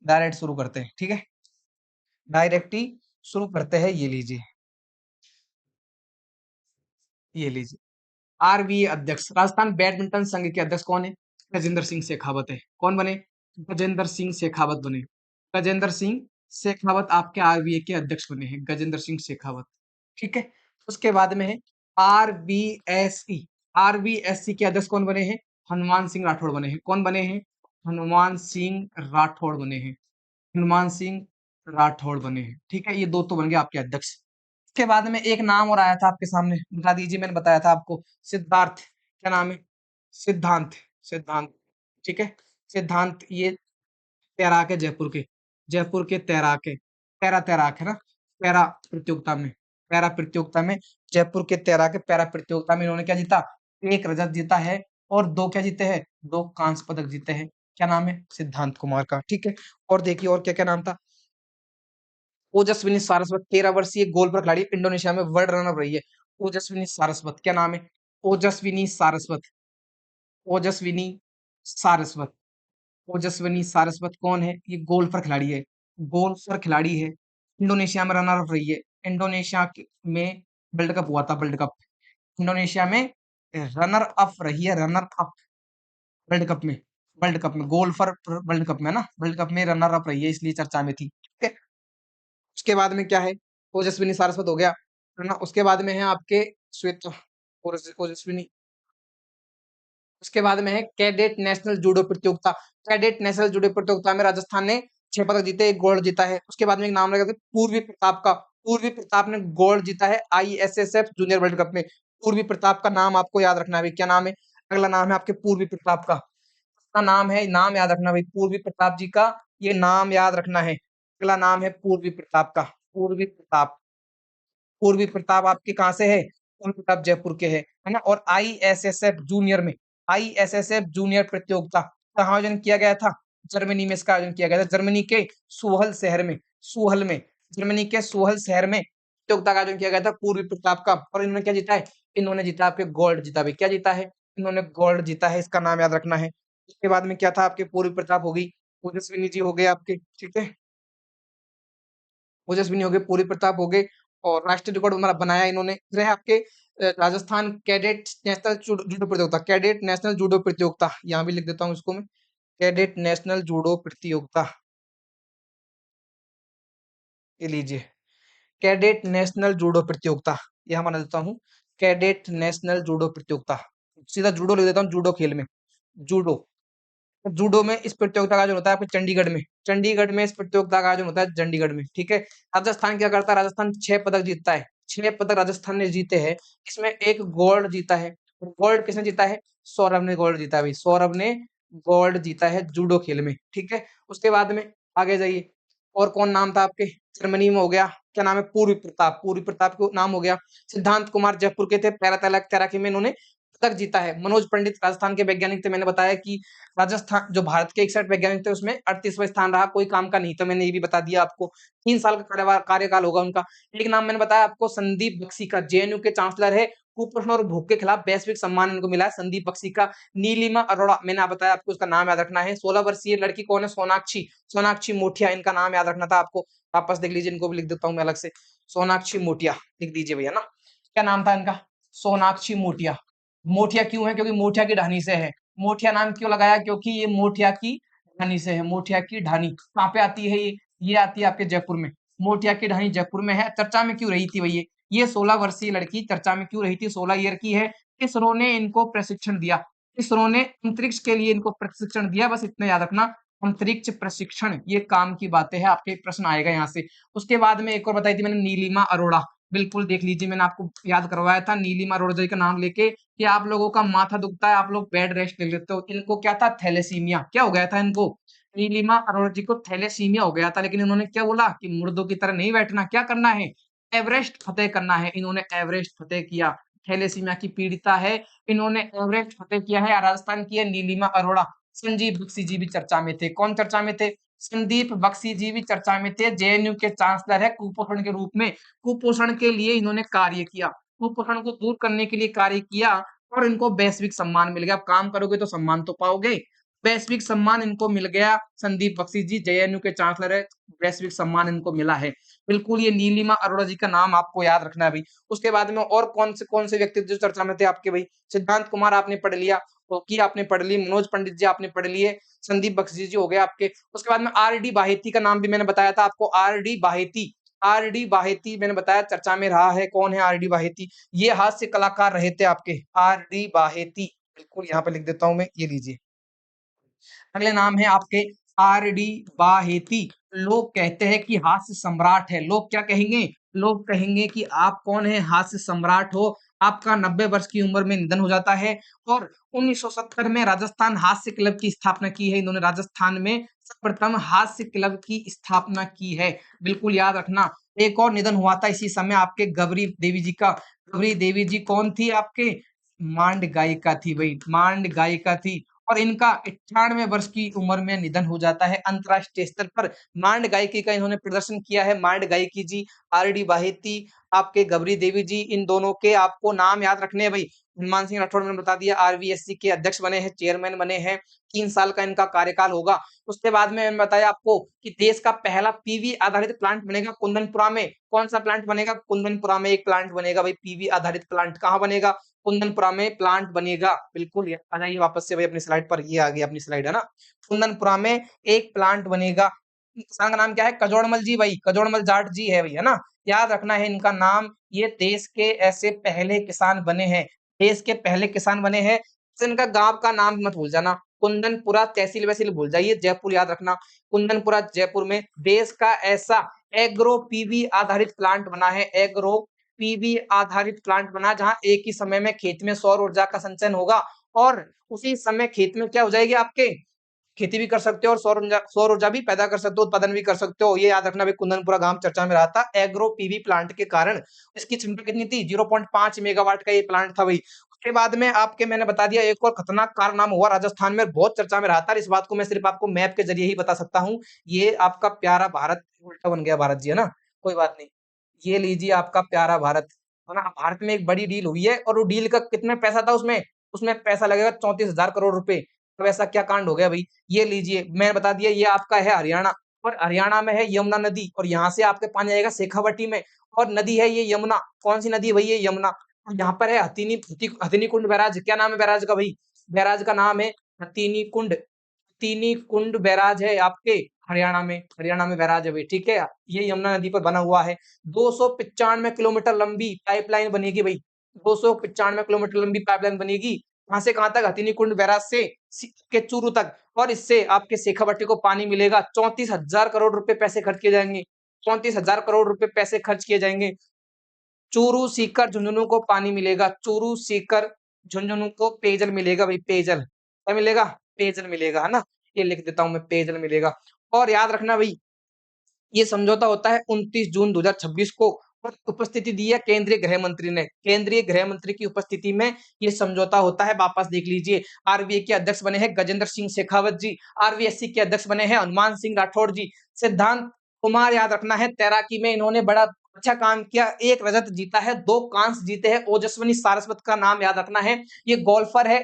डायरेक्ट शुरू करते हैं, ठीक है, डायरेक्ट ही शुरू करते हैं, ये लीजिए, ये लीजिए। आरबीए अध्यक्ष, राजस्थान बैडमिंटन संघ के अध्यक्ष कौन है, गजेंद्र सिंह शेखावत है, कौन बने, गजेंद्र सिंह शेखावत बने, गजेंद्र सिंह शेखावत आपके आरबीए के अध्यक्ष बने हैं, गजेंद्र सिंह शेखावत, ठीक है। उसके बाद में है आरबीएसई, आरबीएसई के अध्यक्ष कौन बने हैं, हनुमान सिंह राठौड़ बने हैं, कौन बने हैं, हनुमान सिंह राठौड़ बने हैं, हनुमान सिंह राठौड़ बने हैं, ठीक है। ये दो तो बन गए आपके अध्यक्ष। उसके बाद में एक नाम और आया था आपके सामने, बता दीजिए, मैंने बताया था आपको, सिद्धार्थ, क्या नाम है, सिद्धांत, सिद्धांत, ठीक है, सिद्धांत, ये तैराक है जयपुर के, जयपुर के तैराक है, पैरा तैराक है ना, पैरा प्रतियोगिता में, पैरा प्रतियोगिता में जयपुर के तैराक है, पैरा प्रतियोगिता में इन्होंने क्या जीता, एक रजत जीता है और दो क्या जीते हैं, दो कांस्य पदक जीते हैं, क्या नाम है, सिद्धांत कुमार का, ठीक है। और देखिए और क्या क्या नाम था, ओजस्विनी सारस्वत, 13 वर्षीय गोल्फर खिलाड़ी, इंडोनेशिया में वर्ल्ड रनर रही है, ओजस्विनी सारस्वत, क्या नाम है, ओजस्विनी सारस्वत, ओजस्विनी सारस्वत, ओजस्विनी सारस्वत कौन है, ये गोल्फर खिलाड़ी है, गोल्फर खिलाड़ी है, इंडोनेशिया में रनर अप रही है, इंडोनेशिया में वर्ल्ड कप हुआ था, वर्ल्ड कप, इंडोनेशिया में रनर अप रही है, रनर अप वर्ल्ड कप में, वर्ल्ड कप में गोल्फर वर्ल्ड कप में ना, वर्ल्ड कप में रनर अप रही है, इसलिए चर्चा में थी, ठीक है। उसके बाद में क्या है, ओजस्विनी सारस्वत हो गया, है ना। उसके बाद में है आपके श्वेत ओजस्विनी, उसके बाद में है कैडेट नेशनल जूडो प्रतियोगिता, कैडेट नेशनल जूडो प्रतियोगिता में राजस्थान ने 6 पदक जीते, एक गोल्ड जीता है। उसके बाद में एक नाम लगा पूर्वी प्रताप का, पूर्वी प्रताप ने गोल्ड जीता है आईएसएसएफ जूनियर वर्ल्ड कप में, पूर्वी प्रताप का नाम आपको याद रखना है, क्या नाम है, अगला नाम है आपके पूर्वी प्रताप का, का नाम है, नाम याद रखना भाई, पूर्वी प्रताप जी का ये नाम याद रखना है। अगला नाम है पूर्वी प्रताप का, पूर्वी प्रताप। पूर्वी प्रताप आपके कहाँ से है? पूर्वी प्रताप जयपुर के है ना? और आईएसएसएफ जूनियर में, आईएसएसएफ जूनियर प्रतियोगिता कहाँ आयोजन किया गया था? जर्मनी में इसका आयोजन किया गया था, जर्मनी के सूहल शहर में, सूहल में, जर्मनी के सूहल शहर में प्रतियोगिता का आयोजन किया गया था पूर्वी प्रताप का। और इन्होंने क्या जीता है? इन्होंने जीता आपके गोल्ड जीता भाई, क्या जीता है? इन्होंने गोल्ड जीता है, इसका नाम याद रखना है। उसके बाद में क्या था आपके? पूर्वी प्रताप हो गई, ओजस्विनी जी हो गए आपके, ठीक है, ओजस्विनी हो गए, पूरी प्रताप हो गए। और राष्ट्रीय रिकॉर्ड हमारा बनाया इन्होंने। फिर है आपके राजस्थान कैडेट नेशनल जूडो प्रतियोगिता, कैडेट नेशनल जूडो प्रतियोगिता, यहाँ भी लिख देता हूँ इसको मैं, कैडेट नेशनल जूडो प्रतियोगिता, ये लीजिए, कैडेट नेशनल जूडो प्रतियोगिता, यहाँ बना देता हूँ, कैडेट नेशनल जूडो प्रतियोगिता, सीधा जूडो लिख देता हूँ, जूडो खेल में, जूडो। जूडो में इस प्रतियोगिता का आयोजन होता है आपके चंडीगढ़ में, चंडीगढ़ में इस प्रतियोगिता का आयोजन होता है चंडीगढ़ में, ठीक है। राजस्थान क्या करता है? राजस्थान 6 पदक जीतता है, 6 पदक राजस्थान ने जीते हैं। इसमें एक गोल्ड जीता है। गोल्ड किसने जीता है? सौरभ ने गोल्ड जीता है भाई, सौरभ ने गोल्ड जीता है जूडो खेल में, ठीक है। उसके बाद में आगे जाइए, और कौन नाम था आपके? जर्मनी में हो गया, क्या नाम है? पूर्वी प्रताप, पूर्वी प्रताप को नाम हो गया। सिद्धांत कुमार जयपुर के थे, पैरा तैराकी में इन्होंने पदक जीता है। मनोज पंडित राजस्थान के वैज्ञानिक थे, मैंने बताया कि राजस्थान जो भारत के 61 वैज्ञानिक थे उसमें 38वां स्थान रहा, कोई काम का नहीं, तो मैंने ये भी बता दिया आपको। 3 साल का कार्यकाल होगा उनका। एक नाम मैंने बताया आपको, संदीप बख्शी का, जेएनयू के चांसलर है। कुपोषण और भूख के खिलाफ वैश्विक सम्मान इनको मिला है, संदीप बख्शी का। नीलिमा अरोड़ा, मैंने आप बताया आपको, उसका नाम याद रखना है। 16 वर्षीय लड़की कौन है? सोनाक्षी, सोनाक्षी मोटिया, इनका नाम याद रखना था आपको। वापस देख लीजिए, इनको भी लिख देता हूँ मैं अलग से, सोनाक्षी मोटिया लिख दीजिए भैया ना। क्या नाम था इनका? सोनाक्षी मोटिया। मोठिया क्यों है? क्योंकि मोठिया की ढानी से है। मोठिया नाम क्यों लगाया? क्योंकि ये मोठिया की ढानी से है। मोठिया की ढानी कहाँ पे आती है? ये आती है आपके जयपुर में। मोठिया की ढानी जयपुर में है। चर्चा में क्यों रही थी भैया? ये 16 वर्षीय लड़की चर्चा में क्यों रही थी? 16 ईयर की है। इसरो ने इनको प्रशिक्षण दिया, इसरो ने अंतरिक्ष के लिए इनको प्रशिक्षण दिया, बस इतना याद रखना, अंतरिक्ष प्रशिक्षण, ये काम की बातें हैं। आपके प्रश्न आएगा यहाँ से। उसके बाद में एक और बताई थी मैंने, नीलिमा अरोड़ा, बिल्कुल देख लीजिए, मैंने आपको याद करवाया था नीलिमा अरोड़ा जी का नाम लेके कि आप लोगों का माथा दुखता है, आप लोग बेड रेस्ट ले लेते हो। इनको क्या था? थैलेसीमिया। क्या हो गया था इनको? नीलिमा अरोड़ा जी को थैलेसीमिया हो गया था, लेकिन इन्होंने क्या बोला कि मुर्दों की तरह नहीं बैठना, क्या करना है? एवरेस्ट फतेह करना है। इन्होंने एवरेस्ट फतेह किया। थैलेसीमिया की पीड़िता है, इन्होंने एवरेस्ट फतेह किया है। राजस्थान की है नीलिमा अरोड़ा। संजीव बख्शी जी भी चर्चा में थे। कौन चर्चा में थे? संदीप बख्शी जी भी चर्चा में थे। जेएनयू के चांसलर है, कुपोषण के रूप में, कुपोषण के लिए इन्होंने कार्य किया, कुपोषण को दूर करने के लिए कार्य किया, और इनको वैश्विक सम्मान मिल गया। आप काम करोगे तो सम्मान तो पाओगे, वैश्विक सम्मान इनको मिल गया। संदीप बख्शी जी जेएनयू के चांसलर है, वैश्विक सम्मान इनको मिला है। बिल्कुल, ये नीलिमा अरोड़ा जी का नाम आपको याद रखना है भाई। उसके बाद में और कौन से व्यक्ति जो चर्चा में थे आपके भाई? सिद्धांत कुमार आपने पढ़ लिया, हॉकी आपने पढ़ ली, मनोज पंडित जी आपने पढ़ लिए, संदीप बख्शी जी हो गए आपके। उसके बाद में आर डी बाहेती का नाम भी मैंने बताया था आपको, R D Baheti, R D Baheti मैंने बताया चर्चा में रहा है। कौन है आर डी बाहेती? ये हास्य कलाकार रहे थे आपके, आर डी बाहेती, बिल्कुल यहाँ पे लिख देता हूं मैं, ये लीजिए। अगले नाम है आपके आर डी बाहेती। लोग कहते हैं कि हास्य सम्राट है। लोग क्या कहेंगे? लोग कहेंगे कि आप कौन है? हास्य सम्राट हो। आपका 90 वर्ष की उम्र में निधन हो जाता है। और 1970 में राजस्थान हास्य क्लब की स्थापना की है इन्होंने, राजस्थान में सर्वप्रथम हास्य क्लब की स्थापना की है। बिल्कुल याद रखना। एक और निधन हुआ था इसी समय आपके, गौरी देवी जी का। गौरी देवी जी कौन थी आपके? मांड गायिका थी भाई, मांड गायिका थी। और इनका 98 वर्ष की उम्र में निधन हो जाता है अंतरराष्ट्रीय स्तर पर। मांड गायिकी का इन्होंने प्रदर्शन किया है, मांड गायिकी जी, आर डी बाहेती, आपके गौरी देवी जी, इन दोनों के आपको नाम याद रखने हैं भाई। हनुमान सिंह राठौड़ मैंने बता दिया, आरवीएससी के अध्यक्ष बने हैं, चेयरमैन बने हैं, 3 साल का इनका कार्यकाल होगा। उसके बाद में मैंने बताया आपको कि देश का पहला पीवी आधारित प्लांट बनेगा कुंदनपुरा में। कौन सा प्लांट बनेगा? कुंदनपुरा में एक प्लांट बनेगा भाई, पीवी आधारित प्लांट। कहाँ बनेगा? कुंदनपुरा में प्लांट बनेगा। बिल्कुल, आ जाइए वापस से भाई अपनी स्लाइड पर, ये आ गई अपनी स्लाइड है ना। कुंदनपुरा में एक प्लांट बनेगा। किसान का नाम क्या है? कजोड़मल जी भाई, कजोड़मल जाट जी है भाई, है ना। याद रखना है इनका नाम। ये देश के ऐसे पहले किसान बने हैं, देश के पहले किसान बने हैं। इनका गांव का नाम मत भूल जाना, कुंदनपुरा, तहसील वहसील भूल जाइए, जयपुर याद रखना। कुंदनपुरा जयपुर में देश का ऐसा एग्रो पीवी आधारित प्लांट बना है, एग्रो पीवी आधारित प्लांट बना, जहां एक ही समय में खेत में सौर ऊर्जा का संचयन होगा और उसी समय खेत में क्या हो जाएगी आपके, खेती भी कर सकते हो और सौर ऊर्जा भी पैदा कर सकते हो, उत्पादन भी कर सकते हो। ये याद रखना भाई, कुंदनपुरा गाँव चर्चा में रहा था। एग्रो पीवी प्लांट के कारण इसकी क्षमता कितनी थी, 0.5 मेगावाट का ये प्लांट था भाई। उसके बाद में आपके मैंने बता दिया, एक और खतरनाक कारनामा हुआ राजस्थान में, बहुत चर्चा में रहा था। इस बात को मैं सिर्फ आपको मैप के जरिए ही बता सकता हूँ। ये आपका प्यारा भारत उल्टा बन गया भारत जी, है ना? कोई बात नहीं। ये लीजिए आपका प्यारा भारत, है ना? भारत में एक बड़ी डील हुई है और वो डील का कितना पैसा था उसमें? उसमें पैसा लगेगा 34,000 करोड़ रुपए। अब ऐसा क्या कांड हो गया भई? ये लीजिए, मैंने बता दिया, ये आपका है हरियाणा, और हरियाणा में है यमुना नदी, और यहाँ से आपके पानी आएगा शेखावाटी में, और नदी है ये यमुना। कौन-सी नदी है भई? ये यमुना। और यहाँ पर है हथिनी कुंड बैराज। क्या नाम है बैराज का भई? बैराज का नाम है हथिनी कुंड। हथिनी कुंड बैराज है आपके हरियाणा में बैराज है भई, ठीक है? ये यमुना नदी पर बना हुआ है। 295 किलोमीटर लंबी पाइपलाइन बनेगी भई। 295 किलोमीटर लंबी पाइपलाइन बनेगी। कहाँ से कहाँ तक? हथिनी कुंड बैराज से के चूरू तक, और इससे आपके शेखावाटी को पानी मिलेगा। 34,000 करोड़ रुपए पैसे खर्च किए जाएँगे। 34,000 करोड़ रुपए पैसे खर्च किए जाएँगे। चूरू, सीकर, झुंझुनू को पानी मिलेगा। चूरू, सीकर, झुंझुनू को पेयजल मिलेगा भई, पेयजल। क्या मिलेगा? पेयजल मिलेगा, है ना? ये लिख देता हूँ मैं, पेयजल मिलेगा। और याद रखना भई, ये समझौता होता है 29 जून 2026 को, और उपस्थिति दी है केंद्रीय गृह मंत्री ने। केंद्रीय गृह मंत्री की उपस्थिति में ये समझौता होता है। वापस देख लीजिए, आरबीआई के अध्यक्ष बने हैं गजेंद्र सिंह शेखावत जी, आरबीएससी के अध्यक्ष बने हैं हनुमान सिंह राठौड़ जी, सिद्धांत कुमार याद रखना है, तैराकी में इन्होंने बड़ा अच्छा काम किया, 1 रजत जीता है, 2 कांस्य जीते हैं। ओजस्विनी सारस्वत का नाम याद रखना है, ये गोल्फर है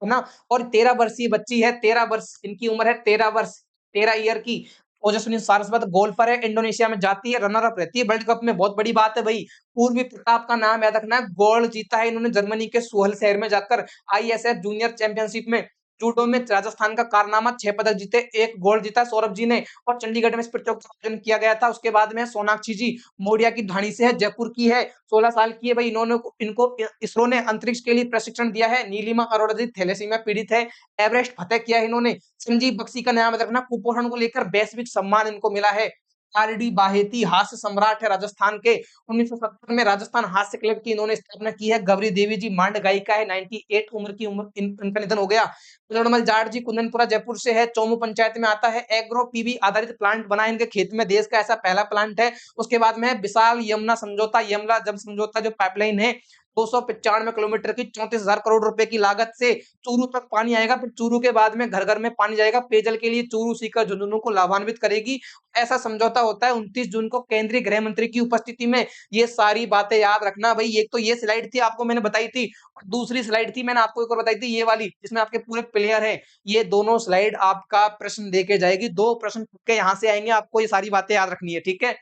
ना? और 13 वर्षीय बच्ची है, 13 वर्ष इनकी उम्र है, 13 वर्ष, 13 ईयर की। ओजस्विनी सारस्वत गोल्फर है, इंडोनेशिया में जाती है, रनर अप रहती है वर्ल्ड कप में, बहुत बड़ी बात है भई। पूर्वी प्रताप का नाम याद रखना है, गोल्ड जीता है इन्होंने जर्मनी के सोहल शहर में जाकर आईएसएफ जूनियर चैंपियनशिप में। जूडो में राजस्थान का कारनामा, 6 पदक जीते, 1 गोल्ड जीता सौरभ जी ने, और चंडीगढ़ में इस प्रतियोगिता का आयोजन किया गया था। उसके बाद में सोनाक्षी जी मोडिया की ढाणी से है, जयपुर की है, 16 साल की है भई। इन्होंने इनको इसरो ने अंतरिक्ष के लिए प्रशिक्षण दिया है। नीलिमा अरोड़ा जी थैलेसीमिया पीड़ित है, एवरेस्ट फतेह किया है इन्होंने। संजीव बख्शी का नाम याद रखना, कुपोषण को लेकर वैश्विक सम्मान इनको मिला है। आरडी बाहेती हास्य सम्राट है राजस्थान के। 1970 में राजस्थान हास्य क्लब की इन्होंने स्थापना की है। गौरी देवी जी मांड गायिका है, 98 उम्र की उम्र इनका निधन हो गया। नरमल जाट जी कुंदनपुरा जयपुर से है, चौमू पंचायत में आता है। एग्रो पीवी आधारित प्लांट बना है इनके खेत में, देश का ऐसा पहला प्लांट है। उसके बाद में है विशाल यमुना समझौता, यमला जल समझौता, जो पाइपलाइन है 295 किलोमीटर की, 34,000 करोड़ रुपए की लागत से चूरू तक पानी आएगा। फिर चूरू के बाद में घर-घर में पानी जाएगा पेयजल के लिए। चूरू, सीकर, झुंझुनू को लाभान्वित करेगी। ऐसा समझौता होता है 29 जून को केंद्रीय गृह मंत्री की उपस्थिति में। ये सारी बातें याद रखना भई। एक तो ये स्लाइड थी आपको मैंने बताई थी, और दूसरी स्लाइड थी मैंने आपको एक और बताई थी, ये वाली जिसमें आपके पूरे प्लेयर हैं। ये दोनों स्लाइड आपका प्रश्न देके जाएगी। 2 प्रश्न के यहाँ से आएँगे, आपको ये सारी बातें याद रखनी है, ठीक है?